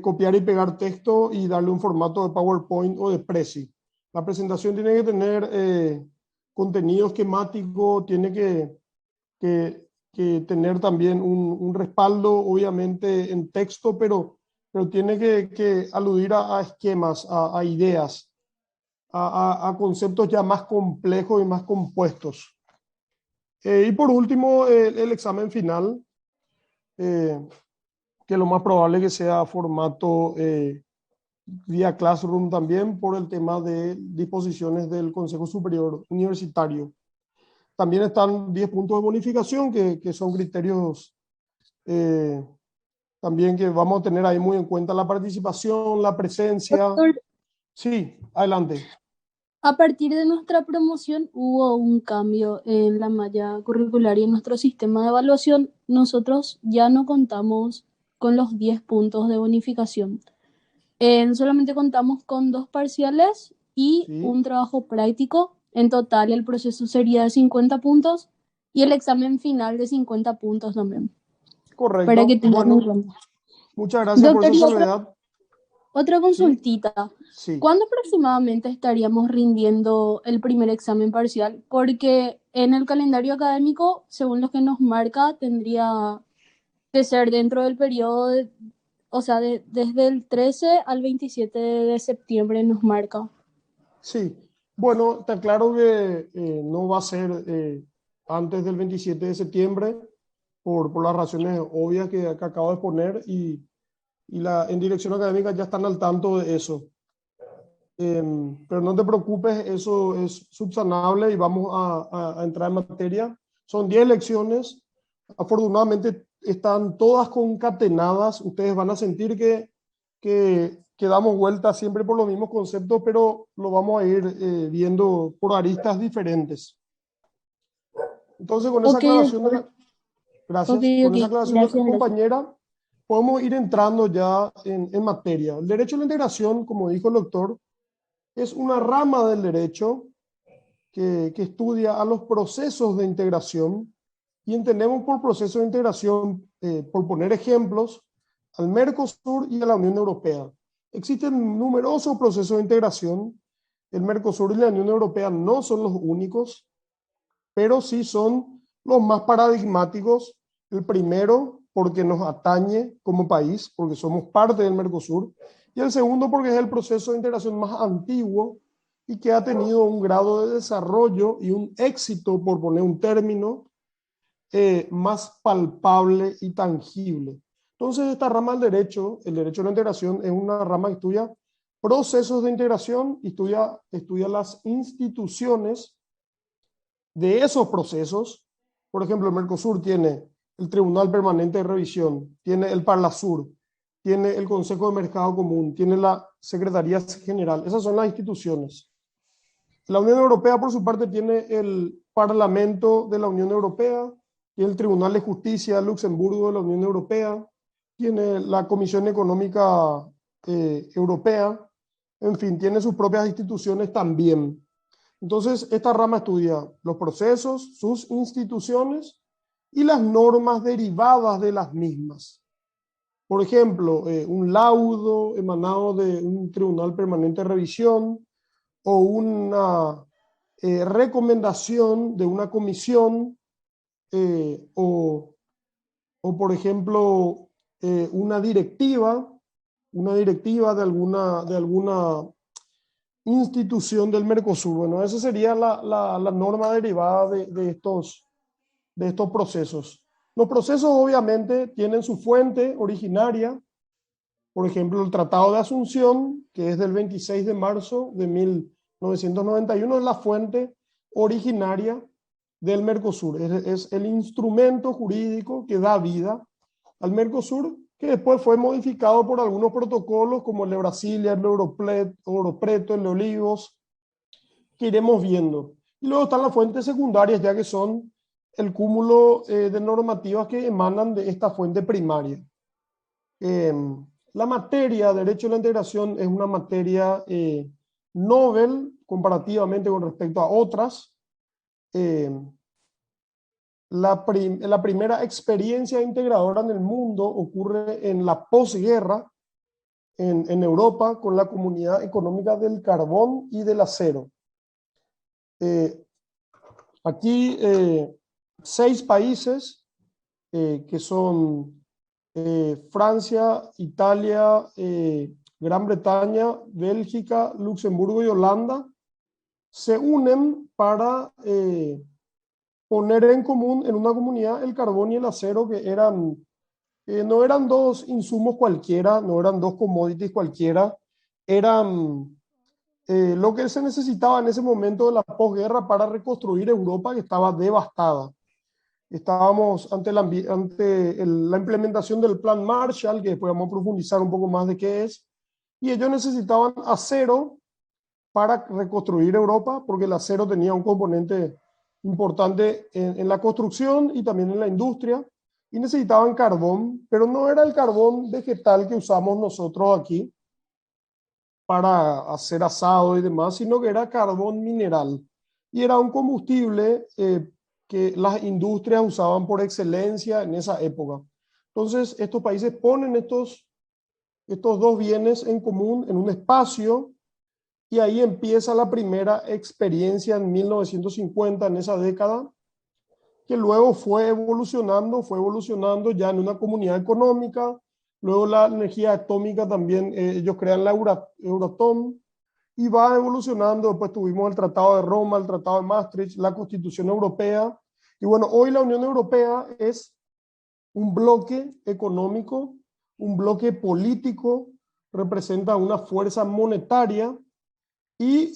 copiar y pegar texto y darle un formato de PowerPoint o de Prezi. La presentación tiene que tener contenido esquemático, tiene que tener también un respaldo, obviamente, en texto, pero tiene que aludir a esquemas, a ideas, a conceptos ya más complejos y más compuestos. Y por último, el examen final, que lo más probable que sea formato vía Classroom también por el tema de disposiciones del Consejo Superior Universitario. También están 10 puntos de bonificación, que son criterios eh, también que vamos a tener ahí muy en cuenta la participación, la presencia. Doctor, Sí, adelante. a partir de nuestra promoción hubo un cambio en la malla curricular y en nuestro sistema de evaluación. Nosotros ya no contamos con los 10 puntos de bonificación. Solamente contamos con 2 parciales y Sí, un trabajo práctico. En total, el proceso sería de 50 puntos y el examen final de 50 puntos también, para que correcto. tengan en Bueno, cuenta. muchas gracias por Doctor, esa y salvedad. otra Sí, consultita. sí. ¿Cuándo aproximadamente estaríamos rindiendo el primer examen parcial? Porque en el calendario académico, según lo que nos marca, tendría que ser dentro del periodo, o sea, desde el 13 al 27 de septiembre nos marca. Sí, bueno, está claro que no va a ser antes del 27 de septiembre por las razones obvias que acabo de exponer y en dirección académica ya están al tanto de eso. Pero no te preocupes, eso es subsanable y vamos a entrar en materia. Son 10 lecciones, afortunadamente están todas concatenadas, ustedes van a sentir que damos vueltas siempre por los mismos conceptos, pero lo vamos a ir viendo por aristas diferentes. Entonces, con esa Ok, aclaración doctor. Ok, gracias, con ok. esa aclaración de la Gracias, gracias. compañera, podemos ir entrando ya en materia. El derecho a la integración, como dijo el doctor, es una rama del derecho que estudia a los procesos de integración y entendemos por procesos de integración, por poner ejemplos, al Mercosur y a la Unión Europea. Existen numerosos procesos de integración. El Mercosur y la Unión Europea no son los únicos, pero sí son los más paradigmáticos. El primero, porque nos atañe como país, porque somos parte del Mercosur, y el segundo, porque es el proceso de integración más antiguo y que ha tenido un grado de desarrollo y un éxito, por poner un término, más palpable y tangible. Entonces, esta rama del derecho, el derecho a la integración, es una rama que estudia procesos de integración, estudia las instituciones de esos procesos. Por ejemplo, el Mercosur tiene el Tribunal Permanente de Revisión, tiene el Parlasur, tiene el Consejo de Mercado Común, tiene la Secretaría General. Esas son las instituciones. La Unión Europea, por su parte, tiene el Parlamento de la Unión Europea, tiene el Tribunal de Justicia de Luxemburgo de la Unión Europea, tiene la Comisión Económica Europea, en fin, tiene sus propias instituciones también. Entonces, esta rama estudia los procesos, sus instituciones y las normas derivadas de las mismas. Por ejemplo, un laudo emanado de un tribunal permanente de revisión o una recomendación de una comisión o, por ejemplo, una directiva de alguna institución del Mercosur. Bueno, esa sería la norma derivada de estos procesos. Los procesos obviamente tienen su fuente originaria, por ejemplo, el Tratado de Asunción, que es del 26 de marzo de 1991, es la fuente originaria del Mercosur. Es el instrumento jurídico que da vida al Mercosur, que después fue modificado por algunos protocolos como el de Brasilia, el Europreto, el de Olivos, que iremos viendo. Y luego están las fuentes secundarias, ya que son el cúmulo de normativas que emanan de esta fuente primaria. La materia, derecho a la integración, es una materia novel comparativamente con respecto a otras. La primera experiencia integradora en el mundo ocurre en la posguerra en Europa con la Comunidad Económica del Carbón y del Acero. Aquí 6 países que son Francia, Italia, Gran Bretaña, Bélgica, Luxemburgo y Holanda se unen para poner en común en una comunidad el carbón y el acero, que no eran 2 insumos cualquiera, no eran 2 commodities cualquiera, eran lo que se necesitaba en ese momento de la posguerra para reconstruir Europa, que estaba devastada. Estábamos ante la implementación del Plan Marshall, que después vamos a profundizar un poco más de qué es, y ellos necesitaban acero para reconstruir Europa, porque el acero tenía un componente importante en la construcción y también en la industria, y necesitaban carbón, pero no era el carbón vegetal que usamos nosotros aquí para hacer asado y demás, sino que era carbón mineral. Y era un combustible que las industrias usaban por excelencia en esa época. Entonces, estos países ponen estos 2 bienes en común en un espacio, y ahí empieza la primera experiencia en 1950, en esa década, que luego fue evolucionando ya en una comunidad económica. Luego la energía atómica también, ellos crean la Euratom, y va evolucionando. Después tuvimos el Tratado de Roma, el Tratado de Maastricht, la Constitución Europea. Y bueno, hoy la Unión Europea es un bloque económico, un bloque político, representa una fuerza monetaria y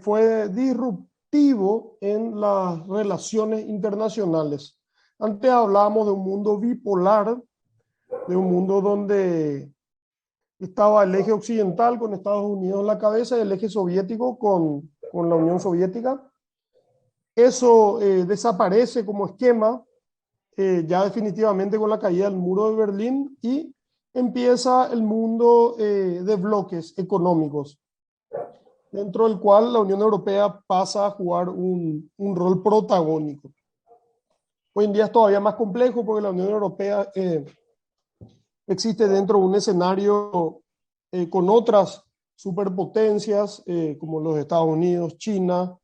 fue disruptivo en las relaciones internacionales. Antes hablábamos de un mundo bipolar, de un mundo donde estaba el eje occidental con Estados Unidos en la cabeza y el eje soviético con la Unión Soviética. Eso desaparece como esquema ya definitivamente con la caída del muro de Berlín, y empieza el mundo de bloques económicos, dentro del cual la Unión Europea pasa a jugar un rol protagónico. Hoy en día es todavía más complejo porque la Unión Europea existe dentro de un escenario con otras superpotencias como los Estados Unidos, China,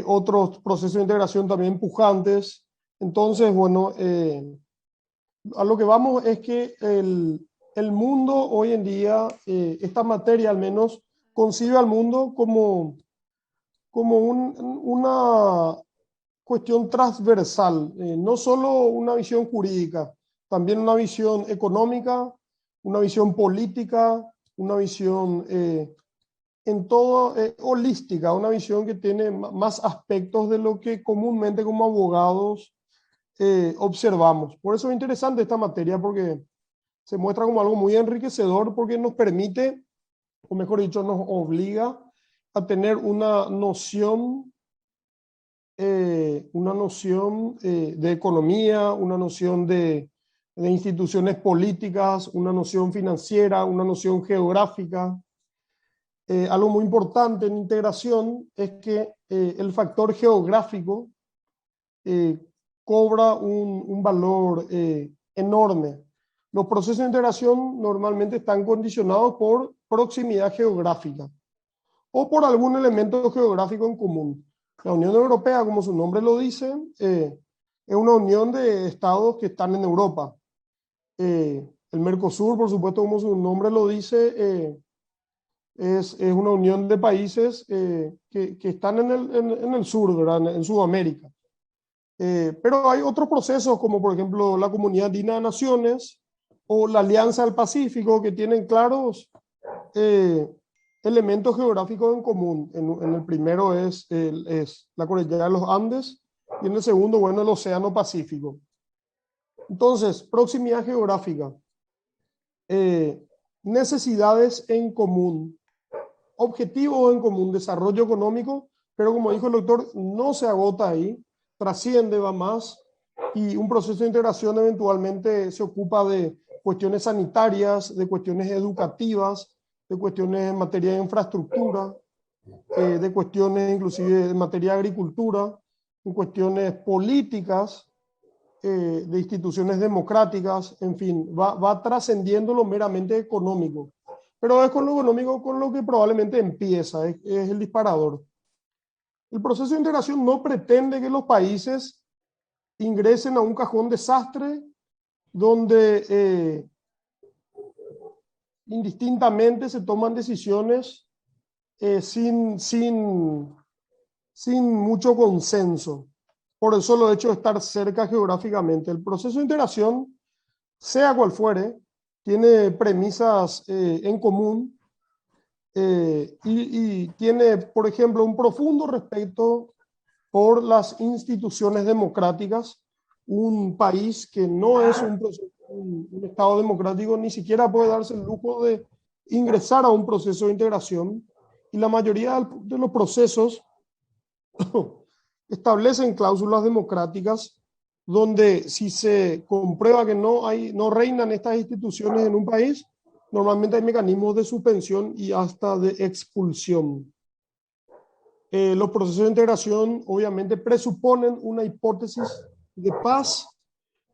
otros procesos de integración también pujantes. Entonces, bueno, a lo que vamos es que el mundo hoy en día, esta materia al menos, concibe al mundo como una cuestión transversal, no solo una visión jurídica, también una visión económica, una visión política, una visión en todo holística, una visión que tiene más aspectos de lo que comúnmente como abogados observamos. Por eso es interesante esta materia, porque se muestra como algo muy enriquecedor, porque nos permite, o mejor dicho, nos obliga a tener una noción de economía, una noción de instituciones políticas, una noción financiera, una noción geográfica. Algo muy importante en integración es que el factor geográfico eh, cobra un valor enorme. Los procesos de integración normalmente están condicionados por proximidad geográfica o por algún elemento geográfico en común. La Unión Europea, como su nombre lo dice, es una unión de estados que están en Europa. El Mercosur, por supuesto, como su nombre lo dice, es una unión de países que están en el sur, ¿verdad? En Sudamérica. Pero hay otros procesos, como por ejemplo la Comunidad Andina de Naciones o la Alianza del Pacífico, que tienen claros elementos geográficos en común. En el primero es la cordillera de los Andes y en el segundo, bueno, el Océano Pacífico. Entonces, proximidad geográfica, necesidades en común, objetivos en común, desarrollo económico, pero como dijo el doctor, no se agota ahí, trasciende, va más, y un proceso de integración eventualmente se ocupa de cuestiones sanitarias, de cuestiones educativas, de cuestiones en materia de infraestructura, de cuestiones inclusive en materia de agricultura, en cuestiones políticas, de instituciones democráticas, en fin, va trascendiendo lo meramente económico. Pero es con lo económico con lo que probablemente empieza, es el disparador. El proceso de integración no pretende que los países ingresen a un cajón desastre donde indistintamente se toman decisiones sin mucho consenso, por el solo hecho de estar cerca geográficamente. El proceso de integración, sea cual fuere, tiene premisas en común y tiene, por ejemplo, un profundo respeto por las instituciones democráticas. Un país que no es un Estado democrático ni siquiera puede darse el lujo de ingresar a un proceso de integración, y la mayoría de los procesos establecen cláusulas democráticas donde si se comprueba que no reinan estas instituciones en un país, normalmente hay mecanismos de suspensión y hasta de expulsión. Los procesos de integración obviamente presuponen una hipótesis de paz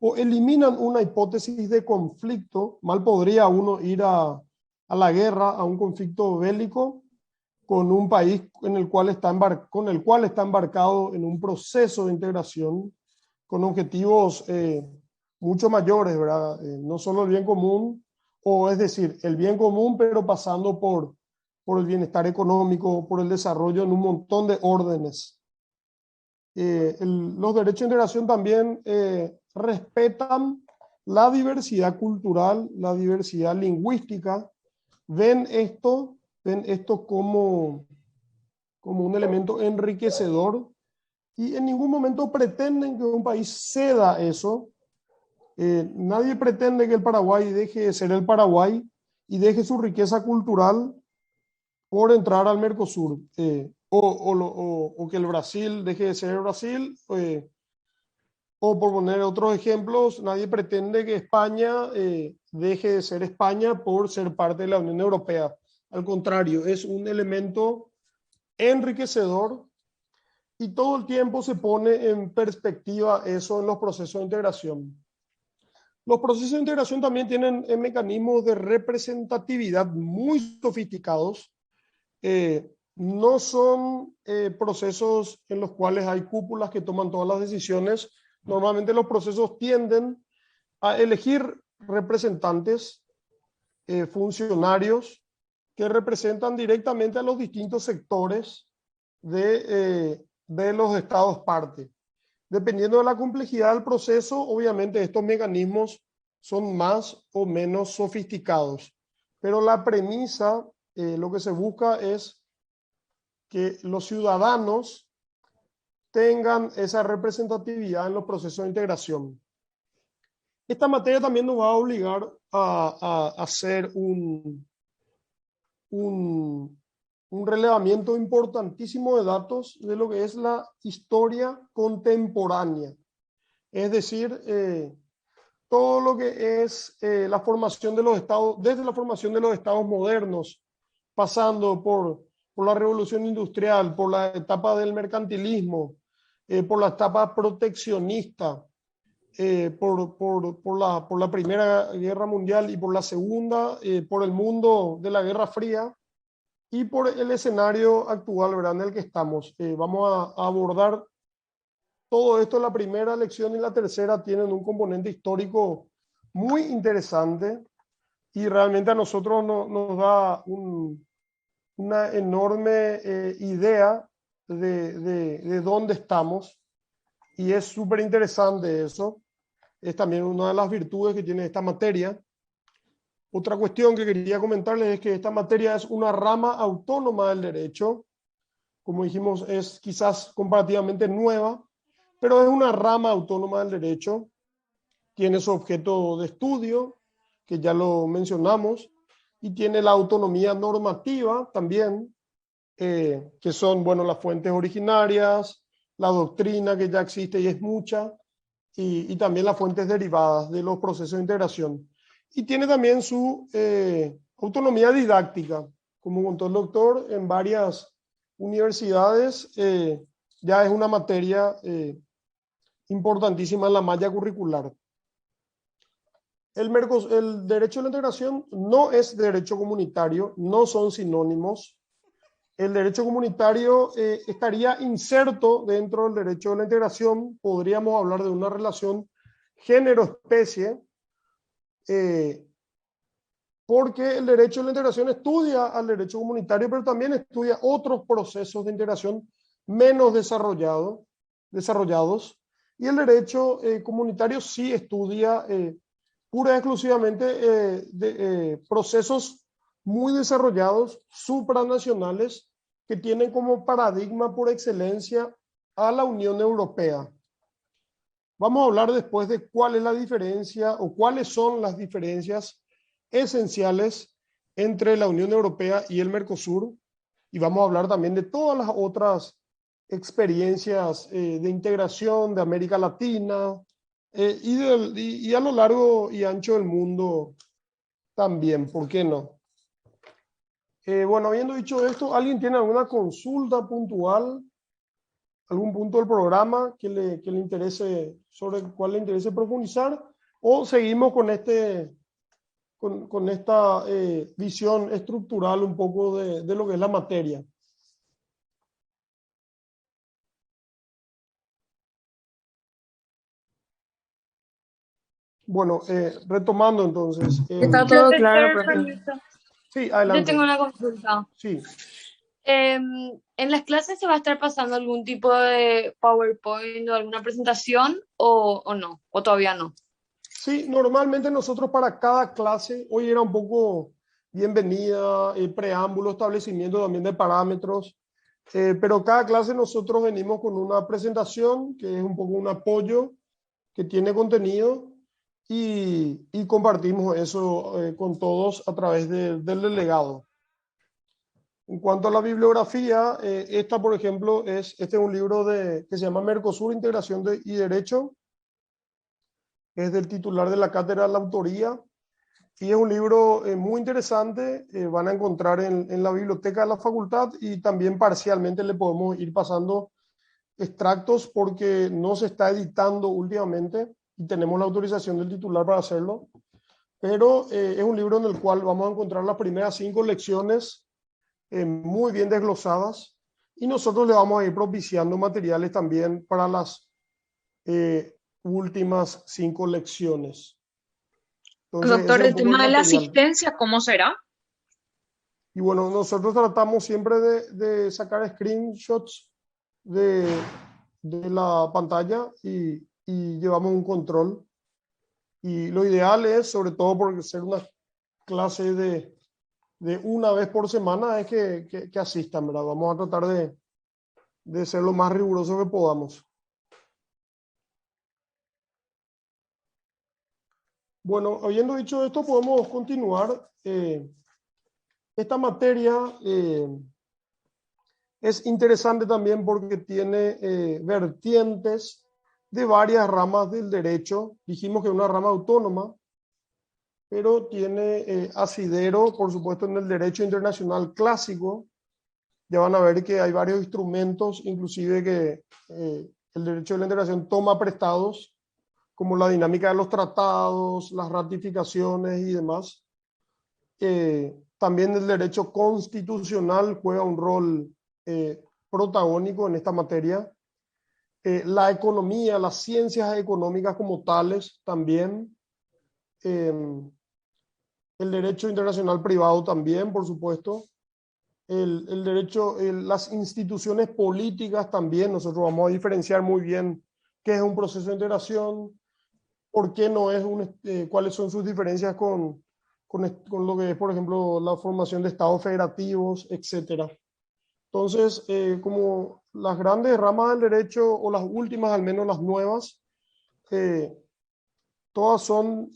o eliminan una hipótesis de conflicto. Mal podría uno ir a la guerra, a un conflicto bélico, con un país con el cual está embarcado en un proceso de integración con objetivos mucho mayores, ¿verdad? No solo el bien común, o es decir, el bien común, pero pasando por el bienestar económico, por el desarrollo en un montón de órdenes. Los derechos de integración también respetan la diversidad cultural, la diversidad lingüística, ven esto como un elemento enriquecedor, y en ningún momento pretenden que un país ceda eso. Nadie pretende que el Paraguay deje de ser el Paraguay y deje su riqueza cultural por entrar al Mercosur, o que el Brasil deje de ser el Brasil, o por poner otros ejemplos, nadie pretende que España deje de ser España por ser parte de la Unión Europea. Al contrario, es un elemento enriquecedor, y todo el tiempo se pone en perspectiva eso en los procesos de integración. Los procesos de integración también tienen mecanismos de representatividad muy sofisticados. No son procesos en los cuales hay cúpulas que toman todas las decisiones. Normalmente los procesos tienden a elegir representantes, funcionarios, que representan directamente a los distintos sectores de los estados parte. Dependiendo de la complejidad del proceso, obviamente estos mecanismos son más o menos sofisticados, pero la premisa, lo que se busca es que los ciudadanos tengan esa representatividad en los procesos de integración. Esta materia también nos va a obligar a hacer un relevamiento importantísimo de datos de lo que es la historia contemporánea. Es decir, todo lo que es la formación de los estados, desde la formación de los estados modernos, pasando por la revolución industrial, por la etapa del mercantilismo, por la etapa proteccionista, por la Primera Guerra Mundial y por la Segunda, por el mundo de la Guerra Fría y por el escenario actual, ¿verdad?, en el que estamos. Vamos a abordar todo esto. La primera lección y la tercera tienen un componente histórico muy interesante y realmente a nosotros nos da una enorme idea de dónde estamos, y es súper interesante eso. Es también una de las virtudes que tiene esta materia. Otra cuestión que quería comentarles es que esta materia es una rama autónoma del derecho. Como dijimos, es quizás comparativamente nueva, pero es una rama autónoma del derecho. Tiene su objeto de estudio, que ya lo mencionamos, y tiene la autonomía normativa también, que son, bueno, las fuentes originarias, la doctrina que ya existe y es mucha, y también las fuentes derivadas de los procesos de integración. Y tiene también su autonomía didáctica. Como contó el doctor, en varias universidades ya es una materia importantísima en la malla curricular. El derecho a la integración no es derecho comunitario, no son sinónimos. El derecho comunitario estaría inserto dentro del derecho de la integración. Podríamos hablar de una relación género-especie, porque el derecho de la integración estudia al derecho comunitario, pero también estudia otros procesos de integración menos desarrollados, y el derecho comunitario sí estudia pura y exclusivamente procesos muy desarrollados, supranacionales, que tienen como paradigma por excelencia a la Unión Europea. Vamos a hablar después de cuál es la diferencia o cuáles son las diferencias esenciales entre la Unión Europea y el Mercosur, y vamos a hablar también de todas las otras experiencias de integración de América Latina y a lo largo y ancho del mundo también, ¿por qué no? Bueno, habiendo dicho esto, ¿alguien tiene alguna consulta puntual? ¿Algún punto del programa que le interese, sobre el cual le interese profundizar? ¿O seguimos con esta visión estructural un poco de lo que es la materia? Bueno, retomando entonces. Está todo claro, profe. Sí, Yo adelante. tengo una consulta. Sí. ¿En las clases se va a estar pasando algún tipo de PowerPoint o alguna presentación o no? ¿O todavía no? Sí, normalmente nosotros para cada clase, hoy era un poco bienvenida, preámbulo, establecimiento también de parámetros, pero cada clase nosotros venimos con una presentación que es un poco un apoyo que tiene contenido y compartimos eso con todos a través del delegado. En cuanto a la bibliografía, esta, por ejemplo, este es un libro que se llama Mercosur, Integración y Derecho. Es del titular de la cátedra de la autoría y es un libro muy interesante. Van a encontrar en la biblioteca de la facultad, y también parcialmente le podemos ir pasando extractos porque no se está editando últimamente y tenemos la autorización del titular para hacerlo. Pero es un libro en el cual vamos a encontrar las primeras 5 lecciones muy bien desglosadas, y nosotros le vamos a ir propiciando materiales también para las últimas 5 lecciones. Entonces, Doctor, ese es el un poco tema de la material. asistencia, ¿cómo será? Y bueno, nosotros tratamos siempre de sacar screenshots de, de la pantalla y llevamos un control. Y lo ideal es, sobre todo por ser una clase de una vez por semana, es que asistan, ¿verdad? Vamos a tratar de ser lo más riguroso que podamos. Bueno, habiendo dicho esto, podemos continuar. Esta materia es interesante también porque tiene vertientes de varias ramas del derecho. Dijimos que es una rama autónoma, pero tiene asidero, por supuesto, en el derecho internacional clásico. Ya van a ver que hay varios instrumentos, inclusive que el derecho de la integración toma prestados, como la dinámica de los tratados, las ratificaciones y demás. También el derecho constitucional juega un rol protagónico en esta materia. La economía, las ciencias económicas como tales también. El derecho internacional privado también, por supuesto. El derecho, las instituciones políticas también. Nosotros vamos a diferenciar muy bien qué es un proceso de integración, por qué no es cuáles son sus diferencias con lo que es, por ejemplo, la formación de estados federativos, etcétera. Entonces, como las grandes ramas del derecho, o las últimas, al menos las nuevas, todas son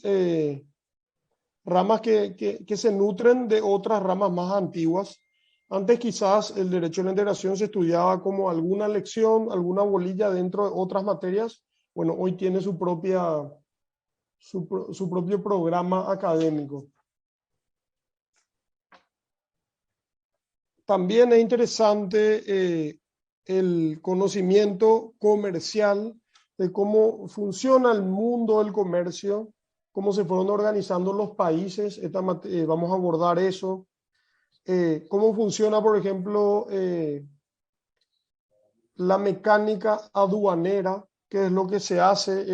ramas que se nutren de otras ramas más antiguas. Antes quizás el derecho de la integración se estudiaba como alguna lección, alguna bolilla dentro de otras materias. Bueno, hoy tiene su propio programa académico. También es interesante el conocimiento comercial de cómo funciona el mundo del comercio, cómo se fueron organizando los países. Vamos a abordar eso. Cómo funciona, por ejemplo, la mecánica aduanera, que es lo que se hace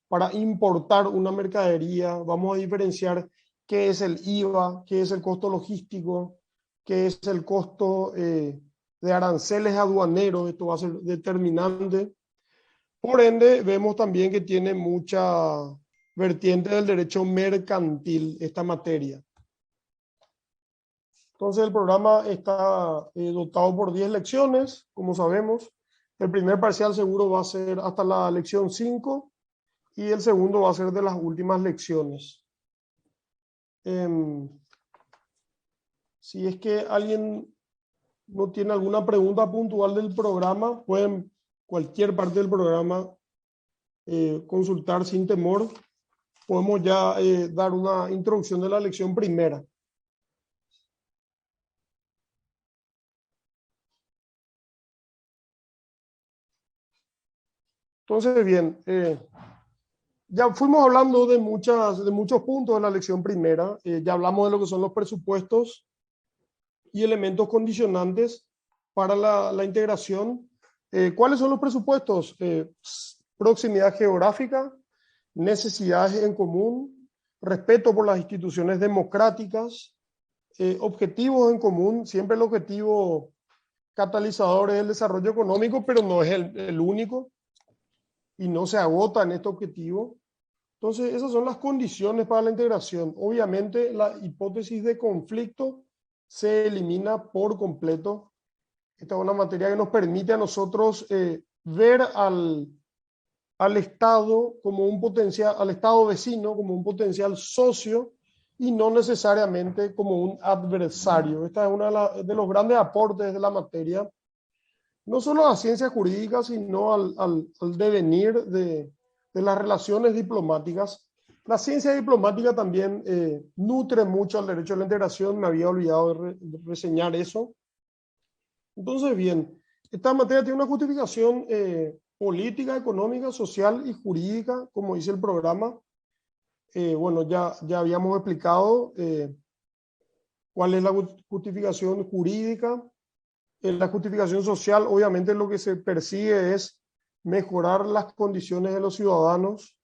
para importar una mercadería. Vamos a diferenciar qué es el IVA, qué es el costo logístico, qué es el costo de aranceles aduaneros. Esto va a ser determinante. Por ende, vemos también que tiene mucha vertiente del derecho mercantil esta materia. Entonces el programa está dotado por 10 lecciones, como sabemos. El primer parcial seguro va a ser hasta la lección 5 y el segundo va a ser de las últimas lecciones. Si es que alguien no tiene alguna pregunta puntual del programa, pueden cualquier parte del programa consultar sin temor. Podemos ya dar una introducción de la lección primera. Entonces, bien, ya fuimos hablando de muchos puntos de la lección primera. Ya hablamos de lo que son los presupuestos y elementos condicionantes para la integración. ¿Cuáles son los presupuestos? Proximidad geográfica, necesidades en común, respeto por las instituciones democráticas, objetivos en común. Siempre el objetivo catalizador es el desarrollo económico, pero no es el único y no se agota en este objetivo. Entonces, esas son las condiciones para la integración. Obviamente, la hipótesis de conflicto se elimina por completo. Esta es una materia que nos permite a nosotros ver al Estado como un potencial, al Estado vecino como un potencial socio y no necesariamente como un adversario. Esta es una de los grandes aportes de la materia, no solo a la ciencia jurídica, sino al devenir de las relaciones diplomáticas. La ciencia diplomática también nutre mucho al derecho a la integración. Me había olvidado de reseñar eso. Entonces, bien, esta materia tiene una justificación política, económica, social y jurídica, como dice el programa. Bueno, ya habíamos explicado cuál es la justificación jurídica. La justificación social, obviamente, lo que se persigue es mejorar las condiciones de los ciudadanos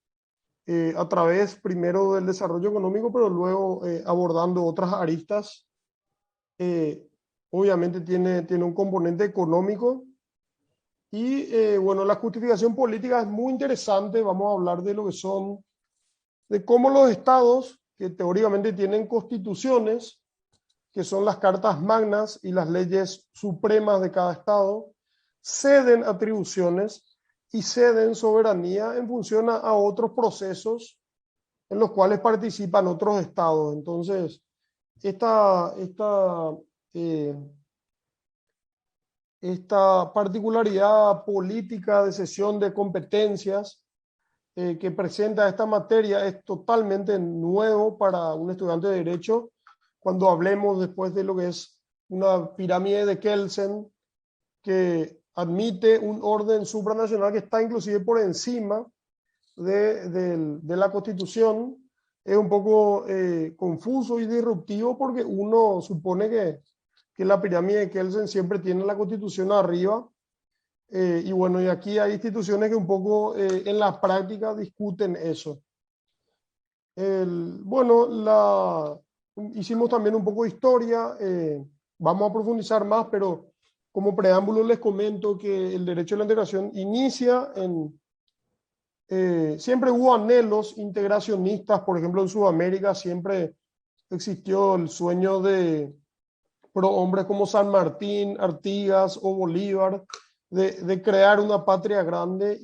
a través primero del desarrollo económico, pero luego abordando otras aristas. obviamente tiene un componente económico. Y bueno, la justificación política es muy interesante. Vamos a hablar de lo que son, de cómo los estados, que teóricamente tienen constituciones, que son las cartas magnas y las leyes supremas de cada estado, ceden atribuciones y ceden soberanía en función a otros procesos en los cuales participan otros estados. Entonces, eh, esta particularidad política de cesión de competencias que presenta esta materia es totalmente nuevo para un estudiante de Derecho. Cuando hablemos después de lo que es una pirámide de Kelsen, que admite un orden supranacional que está inclusive por encima de la Constitución, es un poco confuso y disruptivo porque uno supone que la pirámide de Kelsen siempre tiene la Constitución arriba. Y bueno, y aquí hay instituciones que un poco en la práctica discuten eso. Bueno, hicimos también un poco de historia, vamos a profundizar más, pero como preámbulo les comento que el derecho a la integración inicia siempre hubo anhelos integracionistas. Por ejemplo, en Sudamérica siempre existió el sueño de hombres como San Martín, Artigas o Bolívar, de crear una patria grande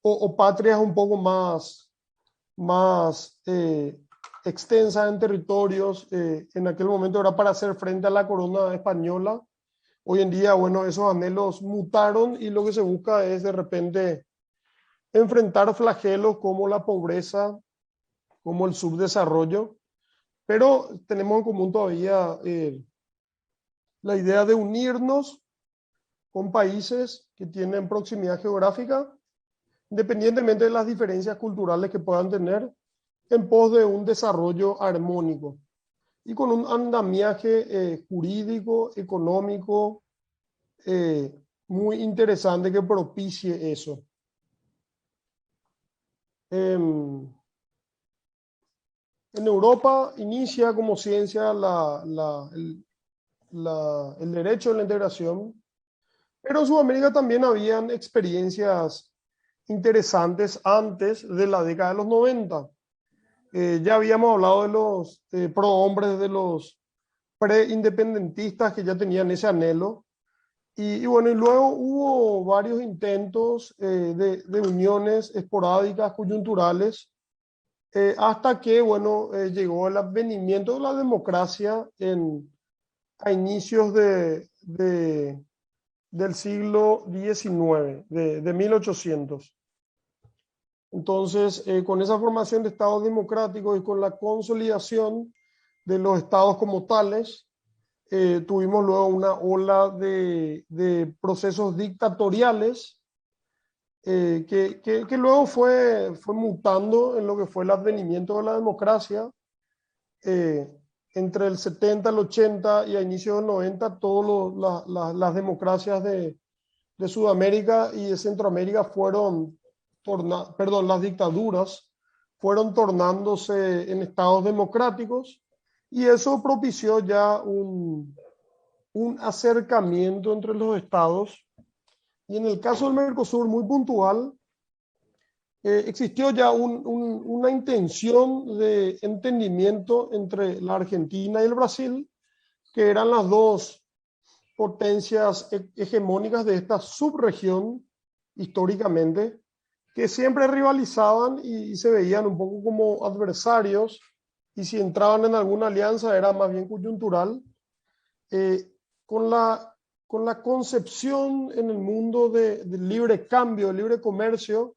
o patrias un poco más extensas en territorios. En aquel momento era para hacer frente a la corona española. Hoy en día, bueno, esos anhelos mutaron y lo que se busca es de repente enfrentar flagelos como la pobreza, como el subdesarrollo, pero tenemos en común todavía la idea de unirnos con países que tienen proximidad geográfica, independientemente de las diferencias culturales que puedan tener, en pos de un desarrollo armónico y con un andamiaje jurídico, económico, muy interesante que propicie eso. En Europa inicia como ciencia el derecho a la integración, pero en Sudamérica también habían experiencias interesantes antes de la década de los 90. Ya habíamos hablado de los prohombres, de los preindependentistas que ya tenían ese anhelo. Y bueno, y luego hubo varios intentos de uniones esporádicas, coyunturales, hasta que, bueno, llegó el advenimiento de la democracia a inicios del siglo XIX, de 1800. Entonces, con esa formación de estados democráticos y con la consolidación de los estados como tales, tuvimos luego una ola de procesos dictatoriales que luego fue mutando en lo que fue el advenimiento de la democracia. Entre el 70, el 80 y a inicios del 90, todas las democracias de Sudamérica y de Centroamérica las dictaduras fueron tornándose en estados democráticos, y eso propició ya un acercamiento entre los estados. Y en el caso del Mercosur, muy puntual, existió ya una intención de entendimiento entre la Argentina y el Brasil, que eran las dos potencias hegemónicas de esta subregión históricamente, que siempre rivalizaban y se veían un poco como adversarios, y si entraban en alguna alianza era más bien coyuntural, con la concepción en el mundo de libre cambio, libre comercio,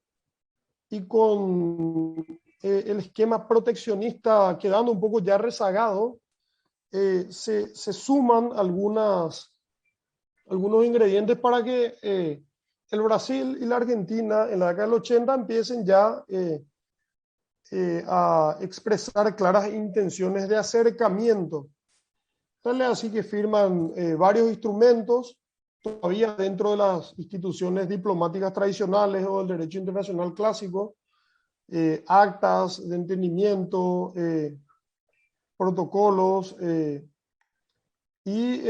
y con el esquema proteccionista quedando un poco ya rezagado, se suman algunos ingredientes para que el Brasil y la Argentina en la década del 80 empiecen ya a expresar claras intenciones de acercamiento. Tal es así que firman varios instrumentos, todavía dentro de las instituciones diplomáticas tradicionales o del derecho internacional clásico, actas de entendimiento, protocolos, y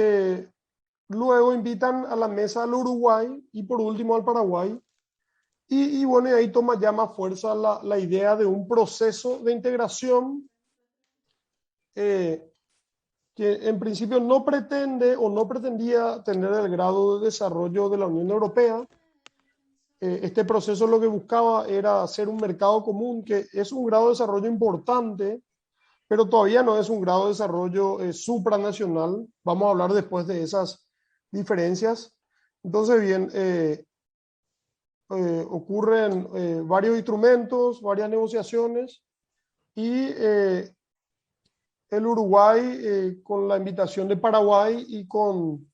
luego invitan a la mesa al Uruguay y por último al Paraguay. Y bueno, y ahí toma ya más fuerza la idea de un proceso de integración que en principio no pretende o no pretendía tener el grado de desarrollo de la Unión Europea. Este proceso lo que buscaba era hacer un mercado común, que es un grado de desarrollo importante, pero todavía no es un grado de desarrollo supranacional. Vamos a hablar después de esas diferencias. Entonces, bien, ocurren varios instrumentos, varias negociaciones y el Uruguay, con la invitación de Paraguay y con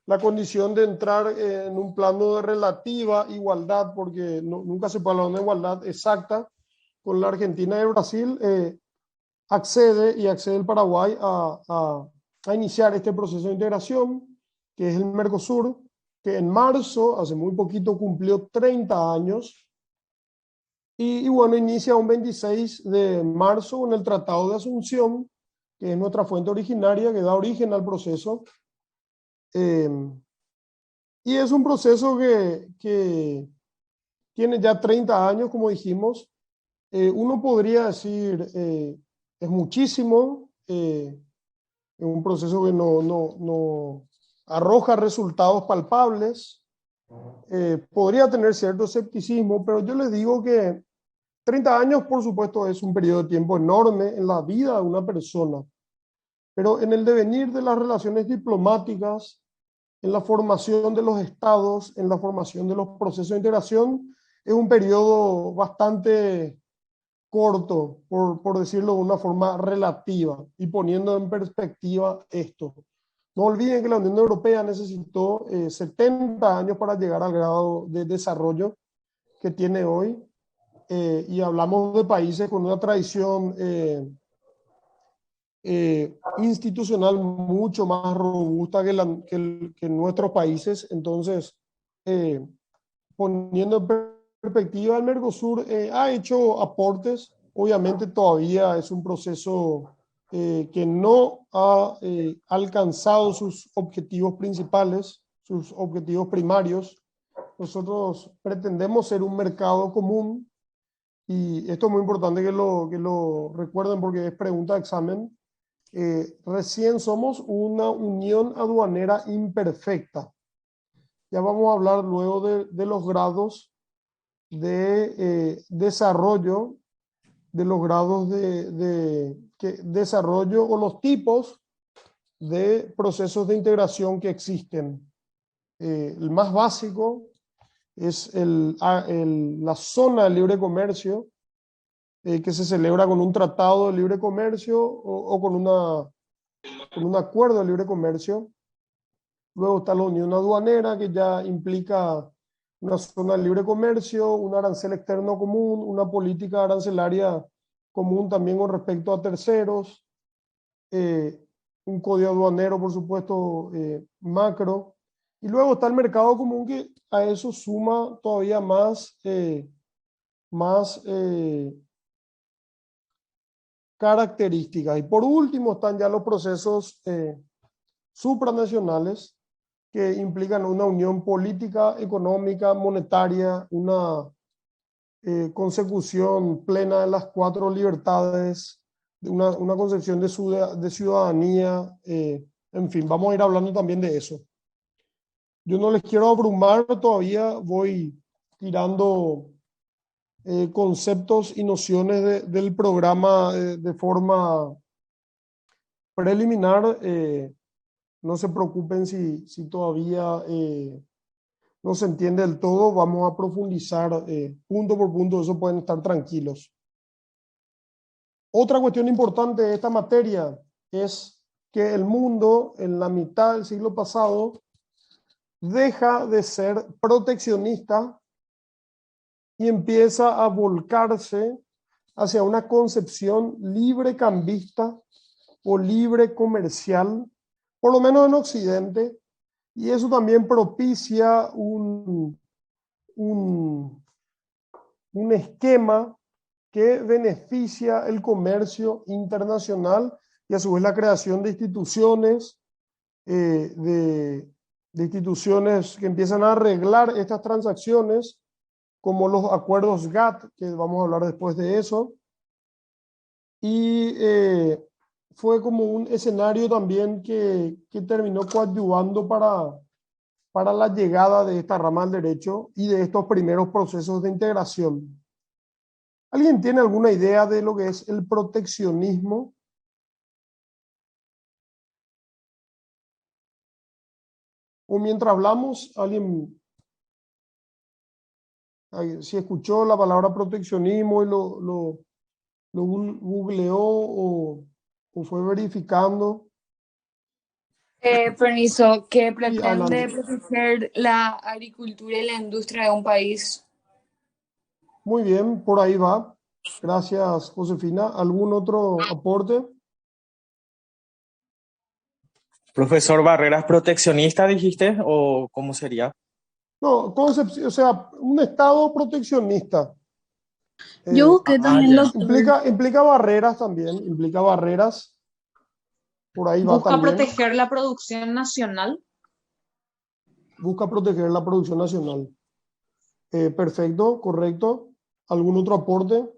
la condición de entrar en un plano de relativa igualdad, porque nunca se puede hablar de una igualdad exacta, con la Argentina y el Brasil, accede el Paraguay a iniciar este proceso de integración, que es el Mercosur, que en marzo, hace muy poquito, cumplió 30 años. Y bueno, inicia un 26 de marzo con el Tratado de Asunción, que es nuestra fuente originaria, que da origen al proceso. Y es un proceso que tiene ya 30 años, como dijimos. Uno podría decir, es muchísimo, es un proceso que no arroja resultados palpables. Podría tener cierto escepticismo, pero yo les digo que 30 años, por supuesto, es un periodo de tiempo enorme en la vida de una persona, pero en el devenir de las relaciones diplomáticas, en la formación de los estados, en la formación de los procesos de integración, es un periodo bastante corto, por decirlo de una forma relativa y poniendo en perspectiva esto. No olviden que la Unión Europea necesitó 70 años para llegar al grado de desarrollo que tiene hoy, y hablamos de países con una tradición institucional mucho más robusta que nuestros países. Entonces, poniendo en perspectiva, el Mercosur ha hecho aportes. Obviamente todavía es un proceso que no ha alcanzado sus objetivos principales, sus objetivos primarios. Nosotros pretendemos ser un mercado común y esto es muy importante que lo recuerden porque es pregunta de examen. Recién somos una unión aduanera imperfecta. Ya vamos a hablar luego de los grados de desarrollo, de los grados de desarrollo o los tipos de procesos de integración que existen. El más básico es la zona de libre comercio, que se celebra con un tratado de libre comercio o con un acuerdo de libre comercio. Luego está la unión aduanera, que ya implica una zona de libre comercio, un arancel externo común, una política arancelaria común también con respecto a terceros, un código aduanero, por supuesto, macro. Y luego está el mercado común, que a eso suma todavía más características. Y por último están ya los procesos supranacionales, que implican una unión política, económica, monetaria, una consecución plena de las 4 libertades, una concepción de ciudadanía, en fin, vamos a ir hablando también de eso. Yo no les quiero abrumar, todavía voy tirando conceptos y nociones del programa de forma preliminar. No se preocupen si todavía no se entiende del todo, vamos a profundizar punto por punto, eso pueden estar tranquilos. Otra cuestión importante de esta materia es que el mundo en la mitad del siglo pasado deja de ser proteccionista y empieza a volcarse hacia una concepción libre cambista o libre comercial, por lo menos en Occidente, y eso también propicia un esquema que beneficia el comercio internacional y a su vez la creación de instituciones de instituciones que empiezan a arreglar estas transacciones, como los acuerdos GATT, que vamos a hablar después de eso. Y fue como un escenario también que terminó coadyuvando para la llegada de esta rama del derecho y de estos primeros procesos de integración. ¿Alguien tiene alguna idea de lo que es el proteccionismo? O mientras hablamos, alguien, si escuchó la palabra proteccionismo y lo googleó o fue verificando. Permiso, que Sí, pretende adelante. proteger la agricultura y la industria de un país. Muy bien, por ahí va. Gracias, Josefina. ¿Algún otro aporte? Profesor, ¿barreras proteccionistas dijiste o cómo sería? No, o sea, un Estado proteccionista. Yo busqué también, Ya. doctor. Implica barreras también, implica barreras. Por ahí va Busca también. proteger la producción nacional. Busca proteger la producción nacional. Perfecto, correcto. ¿Algún otro aporte?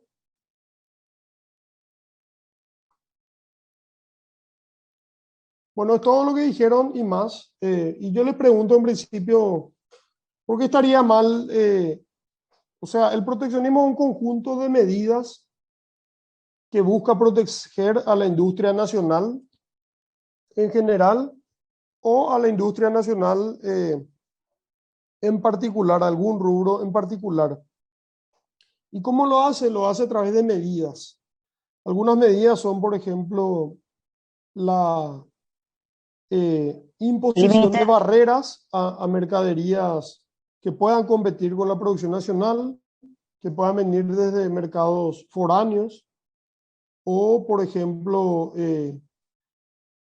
Bueno, es todo lo que dijeron y más. Y yo les pregunto en principio, ¿por qué estaría mal? O sea, el proteccionismo es un conjunto de medidas que busca proteger a la industria nacional en general o a la industria nacional en particular, algún rubro en particular. ¿Y cómo lo hace? Lo hace a través de medidas. Algunas medidas son, por ejemplo, la imposición de barreras a mercaderías que puedan competir con la producción nacional, que puedan venir desde mercados foráneos, o, por ejemplo,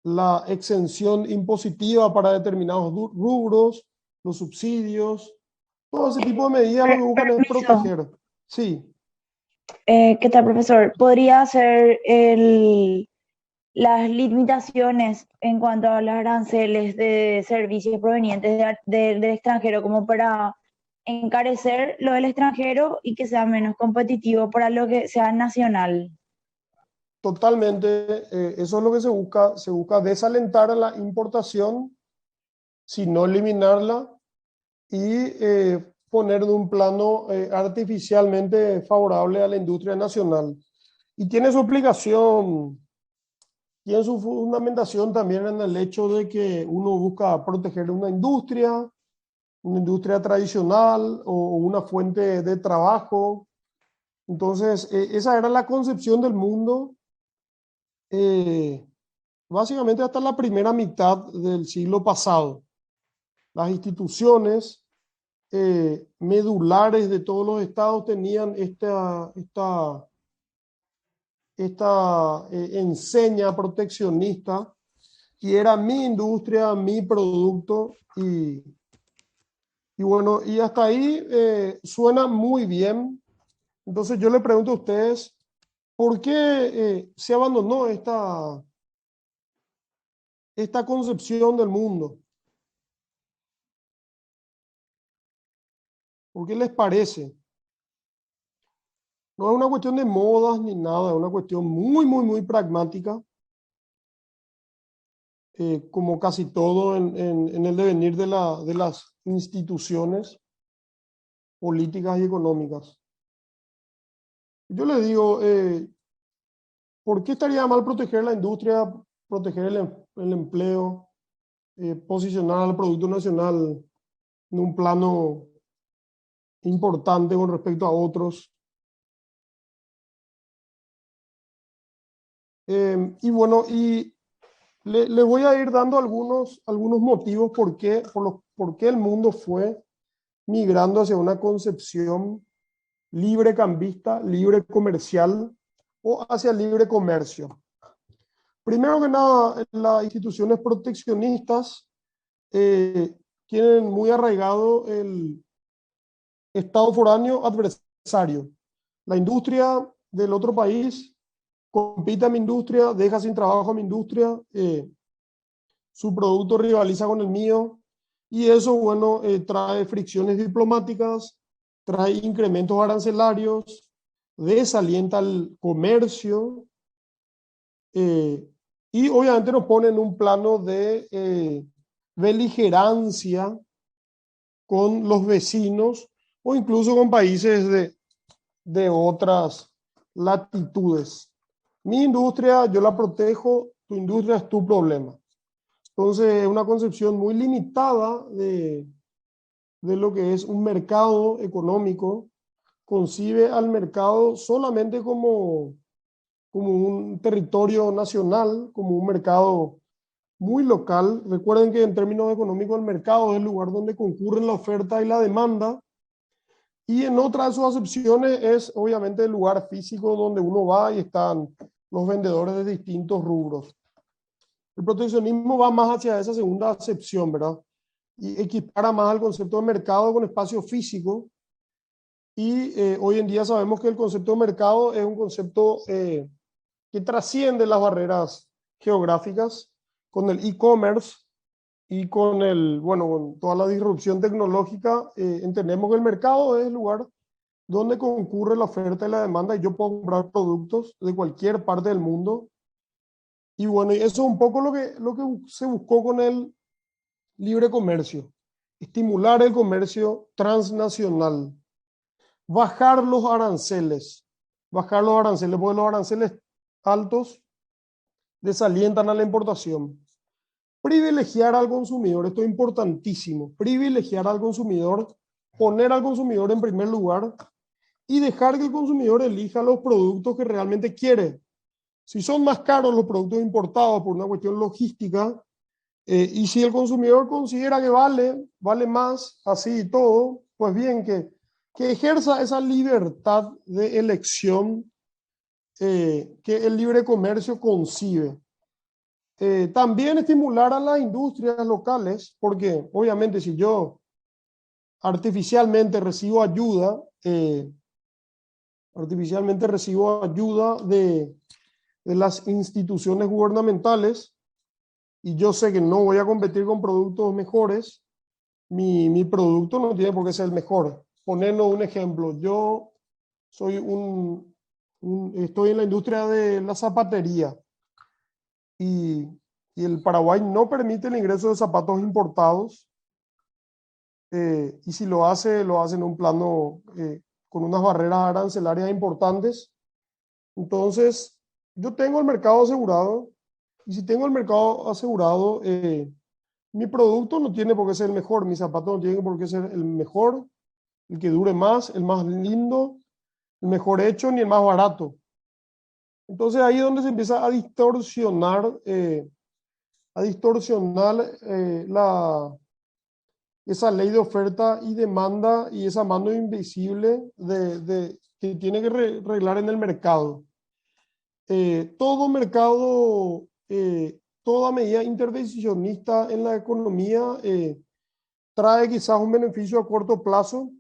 la exención impositiva para determinados rubros, los subsidios, todo ese tipo de medidas lo que buscan es Permiso. proteger. Sí, ¿Qué tal, profesor? ¿Podría ser las limitaciones en cuanto a los aranceles de servicios provenientes del extranjero como para encarecer lo del extranjero y que sea menos competitivo para lo que sea nacional? totalmente. Eso es lo que se busca. Se busca desalentar a la importación, sino eliminarla y poner en un plano artificialmente favorable a la industria nacional. Y tiene su aplicación, tiene su fundamentación también en el hecho de que uno busca proteger una industria tradicional o una fuente de trabajo. Entonces, esa era la concepción del mundo, eh, básicamente hasta la primera mitad del siglo pasado. Las instituciones medulares de todos los estados tenían esta enseña proteccionista y era mi industria, mi producto y bueno, y hasta ahí suena muy bien. Entonces yo le pregunto a ustedes, ¿por qué se abandonó esta concepción del mundo? ¿Por qué les parece? No es una cuestión de modas ni nada, es una cuestión muy, muy, muy pragmática, como casi todo en el devenir de las instituciones políticas y económicas. Yo le digo, ¿por qué estaría mal proteger la industria, proteger el empleo, posicionar al Producto Nacional en un plano importante con respecto a otros? Y bueno, le voy a ir dando algunos motivos por qué el mundo fue migrando hacia una concepción libre cambista, libre comercial o hacia libre comercio. Primero que nada, las instituciones proteccionistas tienen muy arraigado el Estado foráneo adversario. La industria del otro país compite a mi industria, deja sin trabajo a mi industria, su producto rivaliza con el mío, y eso, bueno, trae fricciones diplomáticas, trae incrementos arancelarios, desalienta el comercio, y obviamente nos pone en un plano de beligerancia con los vecinos o incluso con países de otras latitudes. Mi industria, yo la protejo, tu industria es tu problema. Entonces, es una concepción muy limitada de lo que es un mercado económico. Concibe al mercado solamente como un territorio nacional, como un mercado muy local. Recuerden que en términos económicos el mercado es el lugar donde concurren la oferta y la demanda. Y en otra de sus acepciones es obviamente el lugar físico donde uno va y están los vendedores de distintos rubros. El proteccionismo va más hacia esa segunda acepción, ¿verdad? Y equipara más al concepto de mercado con espacio físico. Y hoy en día sabemos que el concepto de mercado es un concepto que trasciende las barreras geográficas. Con el e-commerce y con con toda la disrupción tecnológica, entendemos que el mercado es el lugar donde concurre la oferta y la demanda, y yo puedo comprar productos de cualquier parte del mundo. Y bueno, y eso es un poco lo que se buscó con el libre comercio: estimular el comercio transnacional, bajar los aranceles, porque los aranceles altos desalientan a la importación. Privilegiar al consumidor, esto es importantísimo, privilegiar al consumidor, poner al consumidor en primer lugar y dejar que el consumidor elija los productos que realmente quiere. Si son más caros los productos importados por una cuestión logística, y si el consumidor considera que vale más, así y todo, pues bien, que ejerza esa libertad de elección que el libre comercio concibe. También estimular a las industrias locales, porque obviamente si yo artificialmente recibo ayuda de las instituciones gubernamentales, y yo sé que no voy a competir con productos mejores, mi producto no tiene por qué ser el mejor. Ponernos un ejemplo: yo soy estoy en la industria de la zapatería, y el Paraguay no permite el ingreso de zapatos importados, y si lo hace en un plano con unas barreras arancelarias importantes. Entonces, yo tengo el mercado asegurado, y si tengo el mercado asegurado, mi producto no tiene por qué ser el mejor, mi zapato no tiene por qué ser el mejor, el que dure más, el más lindo, el mejor hecho, ni el más barato. Entonces ahí es donde se empieza a distorsionar esa ley de oferta y demanda, y esa mano invisible que tiene que reglar en el mercado. Todo mercado, toda medida intervencionista en la economía trae quizás un beneficio a corto plazo,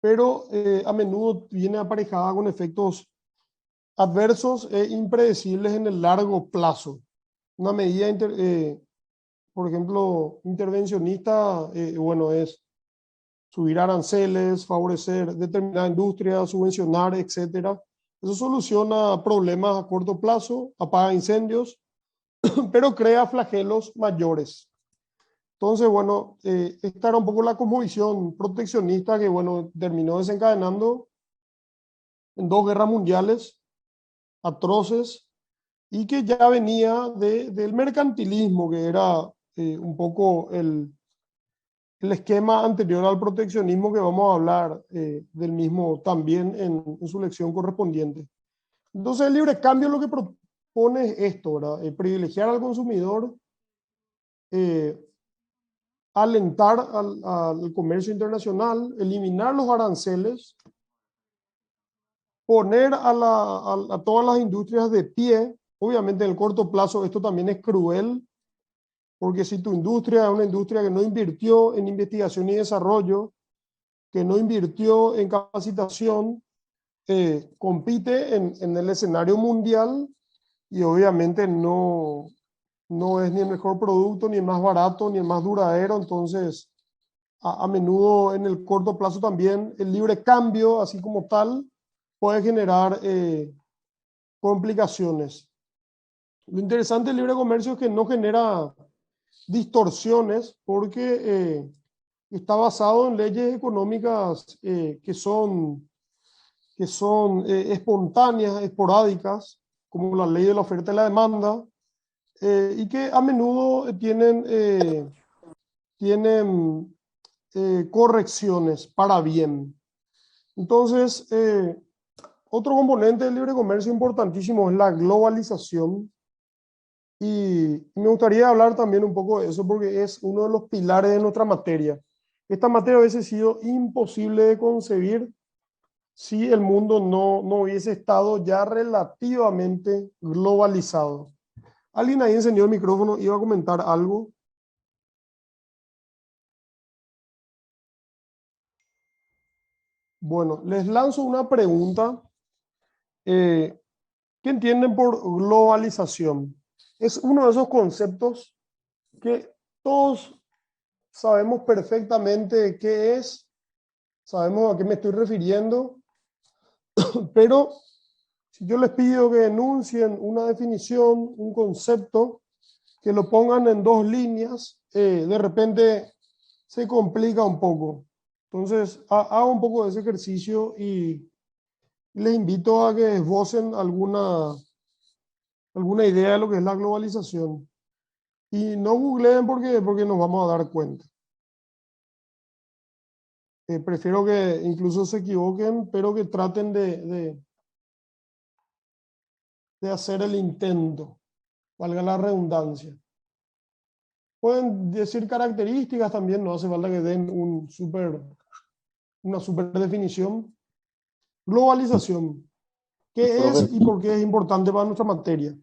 pero a menudo viene aparejada con efectos adversos e impredecibles en el largo plazo. Una medida, por ejemplo, intervencionista, bueno, es subir aranceles, favorecer determinada industria, subvencionar, etcétera. Eso soluciona problemas a corto plazo, apaga incendios, pero crea flagelos mayores. Entonces, bueno, esta era un poco la cosmovisión proteccionista que, bueno, terminó desencadenando en 2 guerras mundiales atroces, y que ya venía del mercantilismo, que era un poco el esquema anterior al proteccionismo, que vamos a hablar del mismo también en su lección correspondiente. Entonces, el libre cambio lo que propone es esto, ¿verdad? Privilegiar al consumidor, alentar al comercio internacional, eliminar los aranceles, poner a todas las industrias de pie. Obviamente en el corto plazo esto también es cruel, porque si tu industria es una industria que no invirtió en investigación y desarrollo, que no invirtió en capacitación, compite en el escenario mundial, y obviamente no no es ni el mejor producto, ni el más barato, ni el más duradero. Entonces, a menudo en el corto plazo también el libre cambio, así como tal, puede generar complicaciones. Lo interesante del libre comercio es que no genera distorsiones porque está basado en leyes económicas que son espontáneas, esporádicas, como la ley de la oferta y la demanda, y que a menudo tienen correcciones para bien. Entonces, otro componente del libre comercio importantísimo es la globalización. Y me gustaría hablar también un poco de eso porque es uno de los pilares de nuestra materia. Esta materia hubiese sido imposible de concebir si el mundo no hubiese estado ya relativamente globalizado. Alguien ahí encendió el micrófono, iba a comentar algo. Bueno, les lanzo una pregunta. ¿Qué entienden por globalización? Es uno de esos conceptos que todos sabemos perfectamente qué es, sabemos a qué me estoy refiriendo, pero si yo les pido que enuncien una definición, un concepto, que lo pongan en dos líneas, de repente se complica un poco. Entonces, hago un poco de ese ejercicio y les invito a que esbocen alguna idea de lo que es la globalización. Y no googleen porque nos vamos a dar cuenta. Prefiero que incluso se equivoquen, pero que traten de hacer el intento, valga la redundancia. Pueden decir características también, no hace falta que den una super definición. Globalización. ¿Qué es Profe, y por qué es importante para nuestra materia?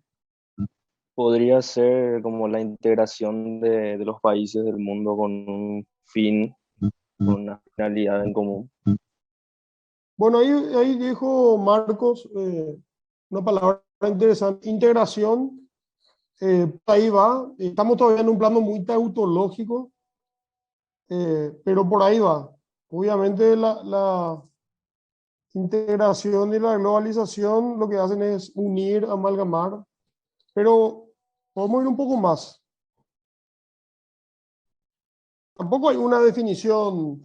podría ser como la integración de los países del mundo con un fin, con una finalidad en común. Bueno, ahí dijo Marcos una palabra interesante, integración. Ahí va. Estamos todavía en un plano muy tautológico, pero por ahí va. Obviamente la integración y la globalización lo que hacen es unir, amalgamar, pero podemos ir un poco más. Tampoco hay una definición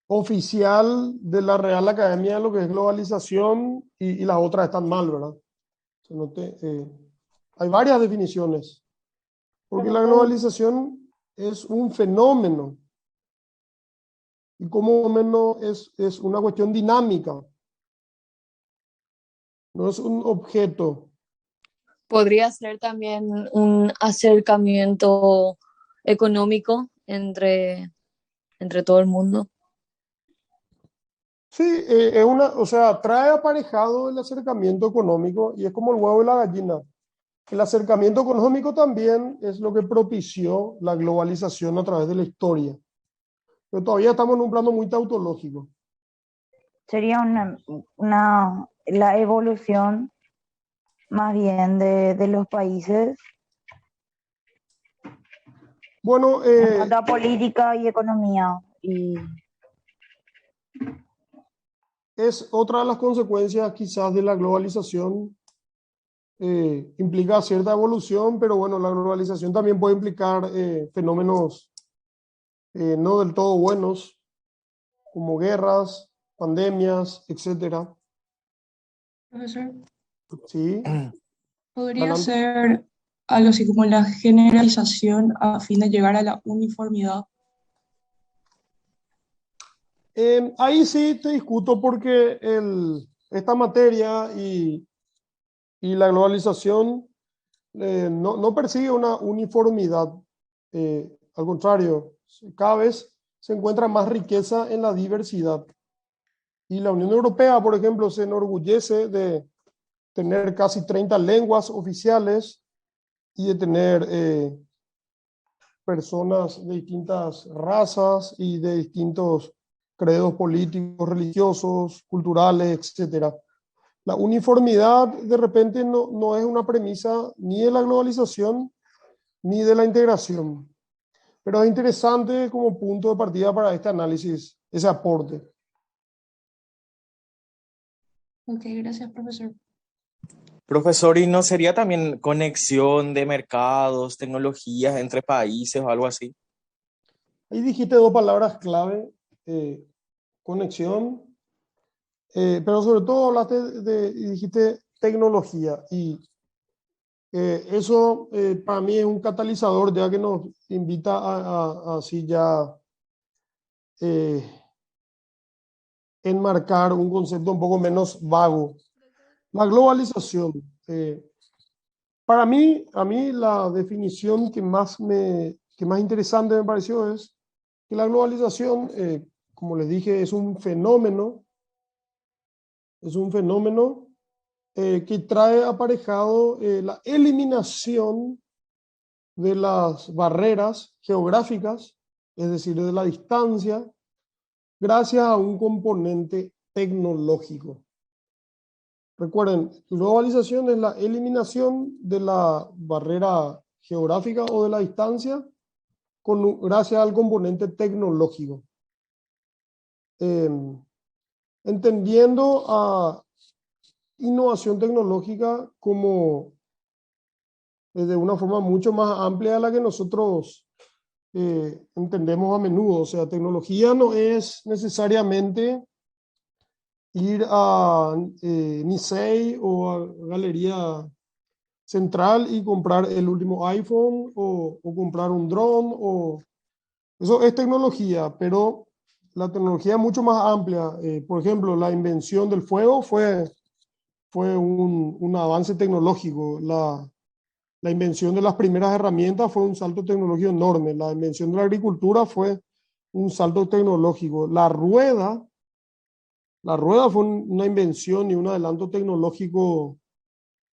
oficial de la Real Academia de lo que es globalización y las otras están mal, ¿verdad? Hay varias definiciones, porque la globalización es un fenómeno y como menos es una cuestión dinámica, no es un objeto. Podría ser también un acercamiento económico entre todo el mundo. Sí, o sea, trae aparejado el acercamiento económico y es como el huevo y la gallina. El acercamiento económico también es lo que propició la globalización a través de la historia. Pero todavía estamos en un plano muy tautológico. Sería la evolución más bien de los países Bueno, en cuanto a política y economía. Y es otra de las consecuencias quizás de la globalización. Implica cierta evolución, pero bueno, la globalización también puede implicar fenómenos no del todo buenos, como guerras, pandemias, etcétera. Profesor, Sí, ¿podría adelante. ser algo así como la generalización a fin de llegar a la uniformidad? Ahí sí te discuto porque esta materia y la globalización no persigue una uniformidad. Al contrario, cada vez se encuentra más riqueza en la diversidad. Y la Unión Europea, por ejemplo, se enorgullece de tener casi 30 lenguas oficiales y de tener personas de distintas razas y de distintos credos políticos, religiosos, culturales, etcétera. La uniformidad de repente no es una premisa ni de la globalización ni de la integración, pero es interesante como punto de partida para este análisis, ese aporte. Ok, gracias, profesor. Profesor, ¿y no sería también conexión de mercados, tecnologías entre países o algo así? Ahí dijiste dos palabras clave, conexión, pero sobre todo hablaste y dijiste tecnología. Y eso para mí es un catalizador ya que nos invita a así ya eh, enmarcar un concepto un poco menos vago. La globalización. Para mí, a mí la definición que más interesante me pareció es que la globalización, como les dije, es un fenómeno que trae aparejado la eliminación de las barreras geográficas, es decir, de la distancia, gracias a un componente tecnológico. Recuerden, globalización es la eliminación de la barrera geográfica o de la distancia gracias al componente tecnológico. Entendiendo a innovación tecnológica como de una forma mucho más amplia a la que nosotros entendemos a menudo. O sea, tecnología no es necesariamente ir a Nisei o a Galería Central y comprar el último iPhone o comprar un dron. Eso es tecnología, pero la tecnología es mucho más amplia. Por ejemplo, la invención del fuego fue un avance tecnológico. La invención de las primeras herramientas fue un salto tecnológico enorme. La invención de la agricultura fue un salto tecnológico. La rueda fue una invención y un adelanto tecnológico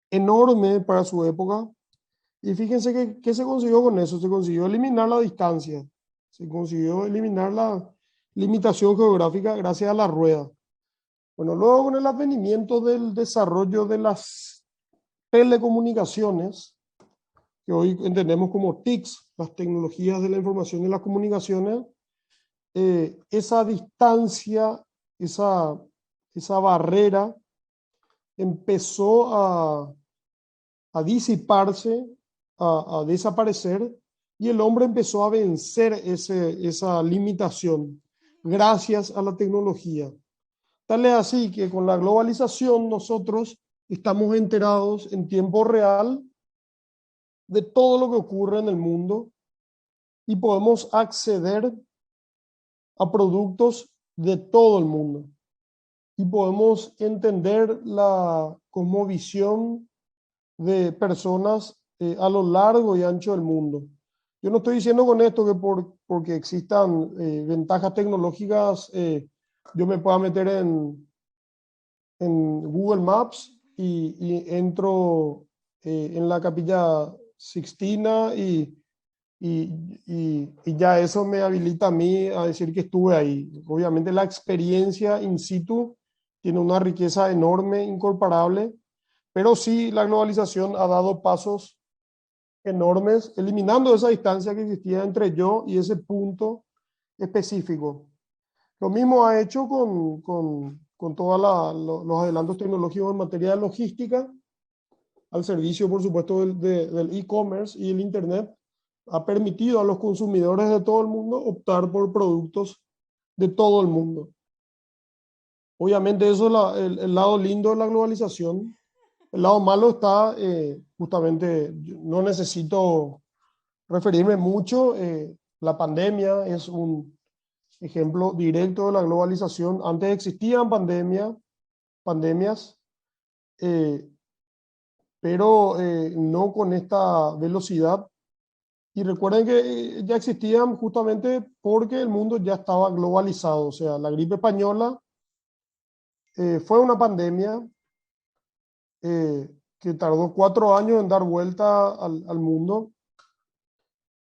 enorme para su época. Y fíjense que, ¿qué se consiguió con eso? Se consiguió eliminar la distancia. Se consiguió eliminar la limitación geográfica gracias a la rueda. Bueno, luego con el advenimiento del desarrollo de las telecomunicaciones, que hoy entendemos como TICs, las tecnologías de la información y las comunicaciones, esa distancia, esa barrera empezó a disiparse, a desaparecer, y el hombre empezó a vencer esa limitación gracias a la tecnología. Tal es así que con la globalización nosotros estamos enterados en tiempo real de todo lo que ocurre en el mundo y podemos acceder a productos de todo el mundo y podemos entender la cosmovisión de personas a lo largo y ancho del mundo. Yo no estoy diciendo con esto que porque existan ventajas tecnológicas, yo me pueda meter en Google Maps y entro en la Capilla Sixtina y ya eso me habilita a mí a decir que estuve ahí. Obviamente la experiencia in situ tiene una riqueza enorme, incomparable, pero sí la globalización ha dado pasos enormes, eliminando esa distancia que existía entre yo y ese punto específico. Lo mismo ha hecho con todos los adelantos tecnológicos en materia de logística, al servicio, por supuesto, del e-commerce y el Internet. Ha permitido a los consumidores de todo el mundo optar por productos de todo el mundo. Obviamente eso es el lado lindo de la globalización. El lado malo está, justamente, no necesito referirme mucho, la pandemia es un ejemplo directo de la globalización. Antes existían pandemias, eh, pero no con esta velocidad. Y recuerden que ya existían justamente porque el mundo ya estaba globalizado. O sea, la gripe española fue una pandemia que tardó 4 años en dar vuelta al mundo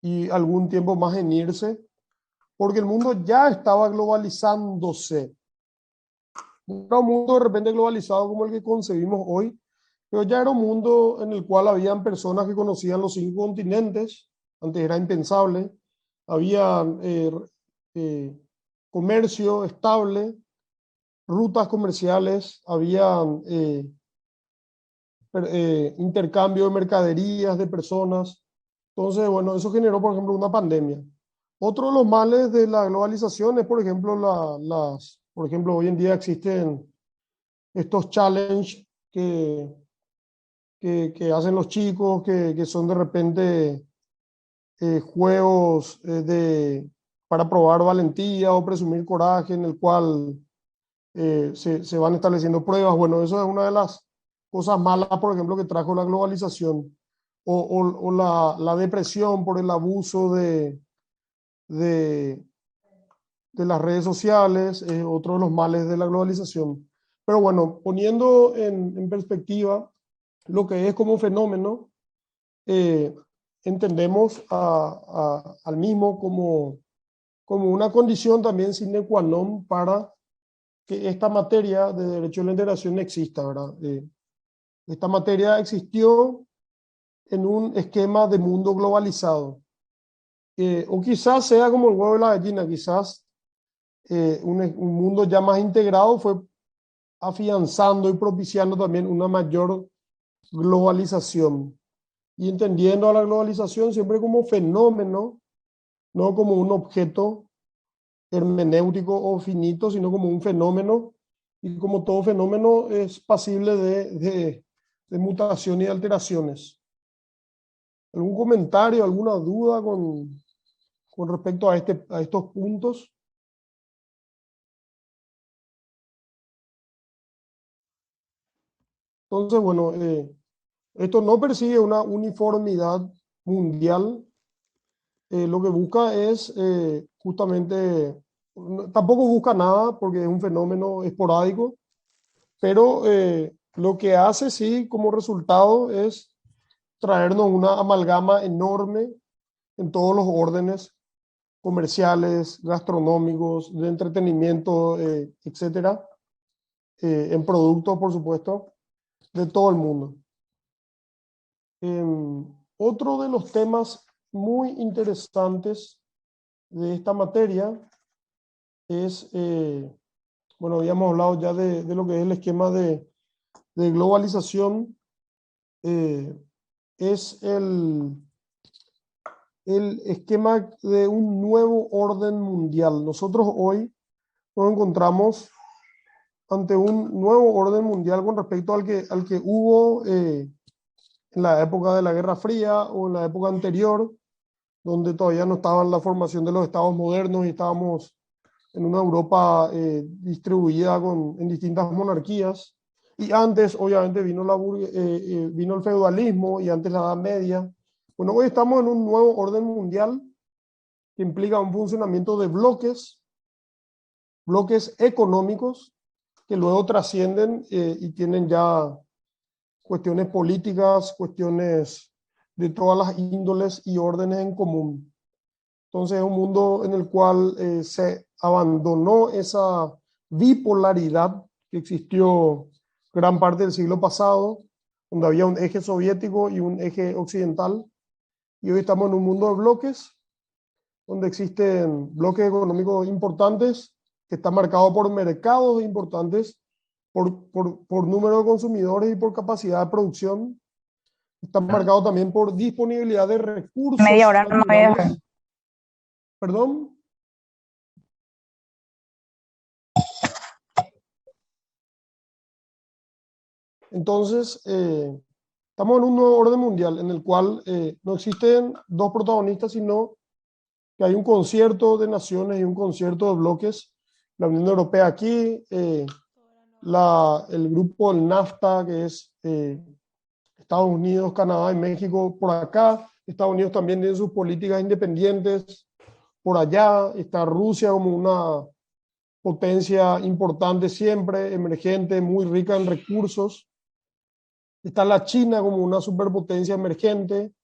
y algún tiempo más en irse, porque el mundo ya estaba globalizándose. No era un mundo de repente globalizado como el que concebimos hoy, pero ya era un mundo en el cual habían personas que conocían los 5 continentes, antes era impensable, había comercio estable, rutas comerciales, había intercambio de mercaderías, de personas. Entonces, bueno, eso generó, por ejemplo, una pandemia. Otro de los males de la globalización es, por ejemplo, por ejemplo, hoy en día existen estos challenges que hacen los chicos, que son de repente juegos para probar valentía o presumir coraje, en el cual se van estableciendo pruebas. Bueno, eso es una de las cosas malas, por ejemplo, que trajo la globalización o la depresión por el abuso de, de las redes sociales, es otro de los males de la globalización. Pero bueno, poniendo en perspectiva lo que es como fenómeno, eh, entendemos al mismo como una condición también sine qua non para que esta materia de derecho a la integración exista, ¿verdad? Esta materia existió en un esquema de mundo globalizado. O quizás sea como el huevo y la gallina, quizás un mundo ya más integrado fue afianzando y propiciando también una mayor globalización. Y entendiendo a la globalización siempre como fenómeno, no como un objeto hermenéutico o finito, sino como un fenómeno. Y como todo fenómeno es pasible de mutación y de alteraciones. ¿Algún comentario, alguna duda con respecto a estos puntos? Entonces, bueno, esto no persigue una uniformidad mundial. Lo que busca es justamente, tampoco busca nada porque es un fenómeno esporádico, pero lo que hace sí como resultado es traernos una amalgama enorme en todos los órdenes comerciales, gastronómicos, de entretenimiento, etcétera, en productos, por supuesto, de todo el mundo. Otro de los temas muy interesantes de esta materia es, bueno, habíamos hablado ya de lo que es el esquema de globalización, es el esquema de un nuevo orden mundial. Nosotros hoy nos encontramos ante un nuevo orden mundial con respecto al que hubo en la época de la Guerra Fría o en la época anterior, donde todavía no estaba en la formación de los estados modernos y estábamos en una Europa distribuida en distintas monarquías. Y antes, obviamente, vino el feudalismo y antes la Edad Media. Bueno, hoy estamos en un nuevo orden mundial que implica un funcionamiento de bloques económicos que luego trascienden y tienen ya cuestiones políticas, cuestiones de todas las índoles y órdenes en común. Entonces es un mundo en el cual se abandonó esa bipolaridad que existió gran parte del siglo pasado, donde había un eje soviético y un eje occidental, y hoy estamos en un mundo de bloques, donde existen bloques económicos importantes, que están marcados por mercados importantes, por número de consumidores y por capacidad de producción. Están marcados también por disponibilidad de recursos Media hora no me voy a dejar. naturales. ¿Perdón? Entonces, estamos en un nuevo orden mundial en el cual no existen dos protagonistas, sino que hay un concierto de naciones y un concierto de bloques. La Unión Europea aquí, el grupo del NAFTA, que es Estados Unidos, Canadá y México por acá. Estados Unidos también tiene sus políticas independientes. Por allá está Rusia como una potencia importante siempre, emergente, muy rica en recursos. Está la China como una superpotencia emergente.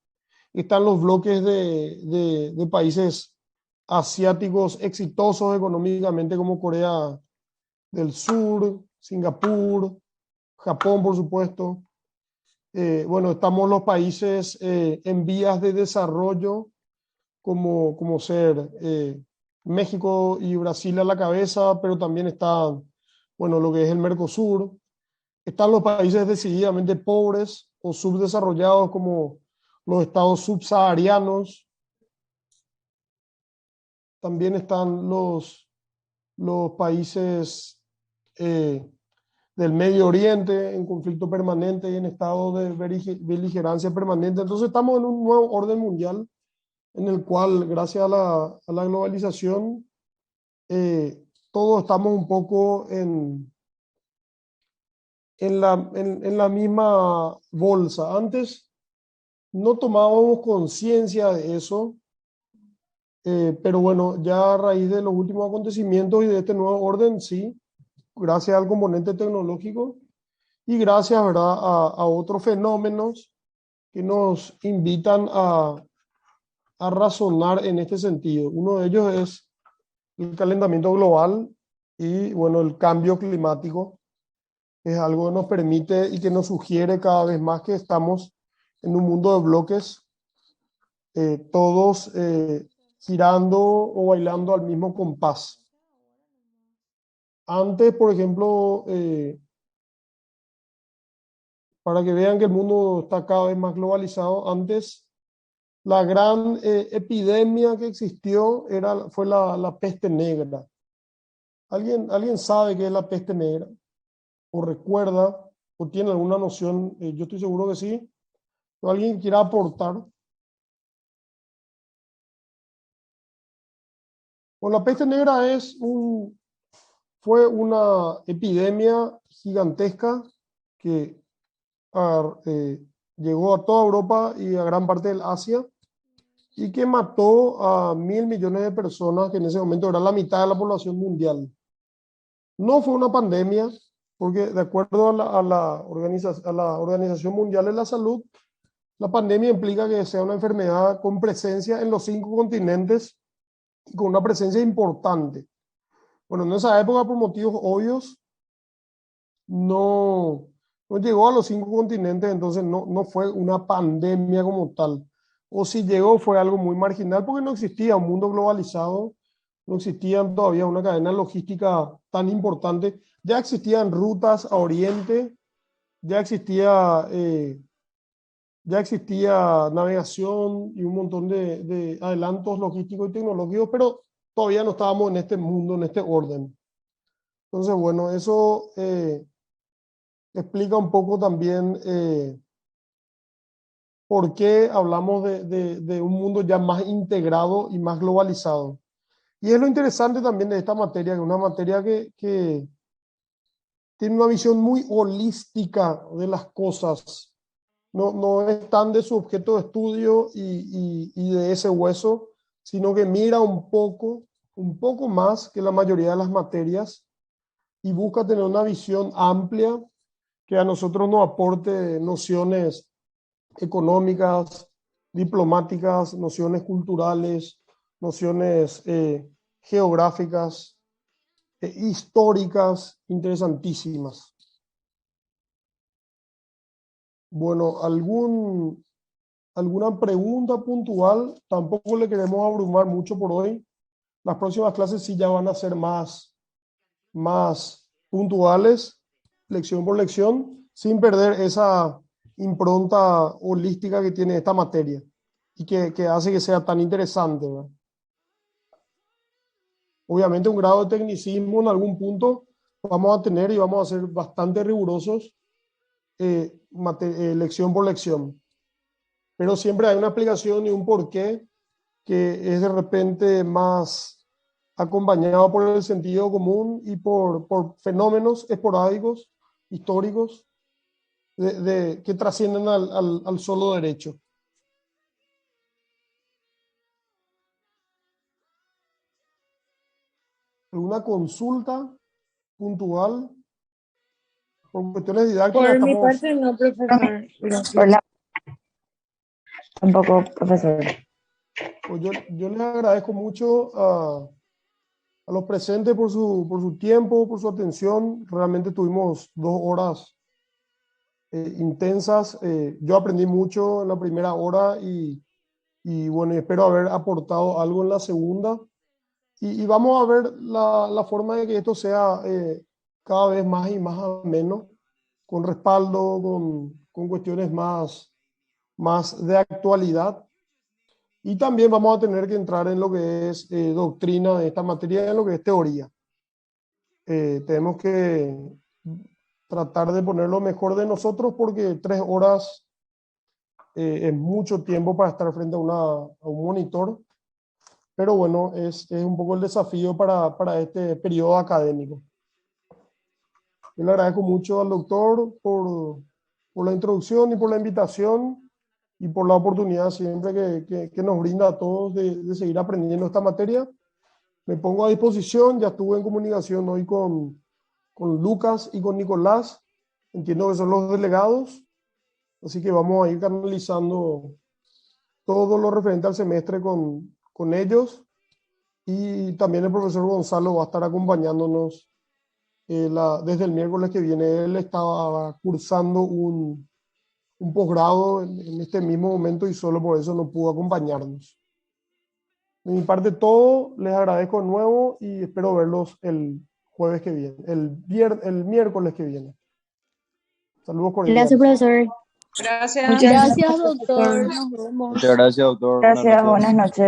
Están los bloques de países asiáticos exitosos económicamente como Corea del Sur, Singapur, Japón, por supuesto. Bueno, estamos los países en vías de desarrollo, como ser México y Brasil a la cabeza, pero también está, bueno, lo que es el Mercosur. Están los países decididamente pobres o subdesarrollados, como los estados subsaharianos. También están los países del Medio Oriente en conflicto permanente y en estado de beligerancia permanente. Entonces estamos en un nuevo orden mundial en el cual, gracias a la globalización, todos estamos un poco en la misma bolsa. Antes no tomábamos conciencia de eso, pero bueno, ya a raíz de los últimos acontecimientos y de este nuevo orden, sí, gracias al componente tecnológico y gracias, ¿verdad?, a otros fenómenos que nos invitan a razonar en este sentido. Uno de ellos es el calentamiento global y, bueno, el cambio climático. Es algo que nos permite y que nos sugiere cada vez más que estamos en un mundo de bloques, todos girando o bailando al mismo compás. Antes, por ejemplo, para que vean que el mundo está cada vez más globalizado, antes la gran epidemia que existió fue la peste negra. ¿Alguien sabe qué es la peste negra? ¿O recuerda? ¿O tiene alguna noción? Yo estoy seguro que sí. ¿O alguien quiera aportar? Bueno, la peste negra fue una epidemia gigantesca que llegó a toda Europa y a gran parte del Asia y que mató a 1.000 millones de personas, que en ese momento era la mitad de la población mundial. No fue una pandemia, porque de acuerdo a la Organización Mundial de la Salud, la pandemia implica que sea una enfermedad con presencia en los 5 continentes y con una presencia importante. Bueno, en esa época, por motivos obvios, no llegó a los 5 continentes, entonces no fue una pandemia como tal. O si llegó fue algo muy marginal porque no existía un mundo globalizado, no existía todavía una cadena logística tan importante. Ya existían rutas a Oriente, ya existía navegación y un montón de adelantos logísticos y tecnológicos, pero todavía no estábamos en este mundo, en este orden. Entonces, bueno, eso explica un poco también por qué hablamos de un mundo ya más integrado y más globalizado. Y es lo interesante también de esta materia, que es una materia que tiene una visión muy holística de las cosas. No es tan de su objeto de estudio y de ese hueso, sino que mira un poco más que la mayoría de las materias y busca tener una visión amplia que a nosotros nos aporte nociones económicas, diplomáticas, nociones culturales, nociones geográficas, históricas, interesantísimas. Bueno, ¿alguna pregunta puntual? Tampoco le queremos abrumar mucho por hoy. Las próximas clases sí ya van a ser más puntuales, lección por lección, sin perder esa impronta holística que tiene esta materia y que hace que sea tan interesante, ¿verdad? Obviamente un grado de tecnicismo en algún punto vamos a tener y vamos a ser bastante rigurosos lección por lección. Pero siempre hay una explicación y un porqué que es de repente más acompañado por el sentido común y por fenómenos esporádicos, históricos, que trascienden al solo derecho. ¿Alguna consulta puntual? Por cuestiones didácticas Por mi estamos... parte, no, profesor. Gracias. Por la... Tampoco, profesor. Pues yo les agradezco mucho a los presentes por su tiempo, por su atención. Realmente tuvimos 2 horas intensas. Yo aprendí mucho en la primera hora y bueno, espero haber aportado algo en la segunda. Y vamos a ver la forma de que esto sea cada vez más y más ameno, con respaldo, con cuestiones más de actualidad. Y también vamos a tener que entrar en lo que es doctrina de esta materia, en lo que es teoría. Tenemos que tratar de poner lo mejor de nosotros porque 3 horas es mucho tiempo para estar frente a un monitor. Pero bueno, es un poco el desafío para este periodo académico. Yo le agradezco mucho al doctor por la introducción y por la invitación y por la oportunidad siempre que nos brinda a todos de seguir aprendiendo esta materia. Me pongo a disposición, ya estuve en comunicación hoy con Lucas y con Nicolás, entiendo que son los delegados, así que vamos a ir canalizando todo lo referente al semestre con ellos. Y también el profesor Gonzalo va a estar acompañándonos desde el miércoles que viene. Él estaba cursando un posgrado en este mismo momento y solo por eso no pudo acompañarnos. De mi parte todo, les agradezco de nuevo y espero verlos el jueves que viene, el miércoles que viene. Saludos cordiales. Gracias, profesor. Gracias. Muchas Gracias, doctor. Nos vemos. Muchas gracias, doctor. Gracias, buenas noches.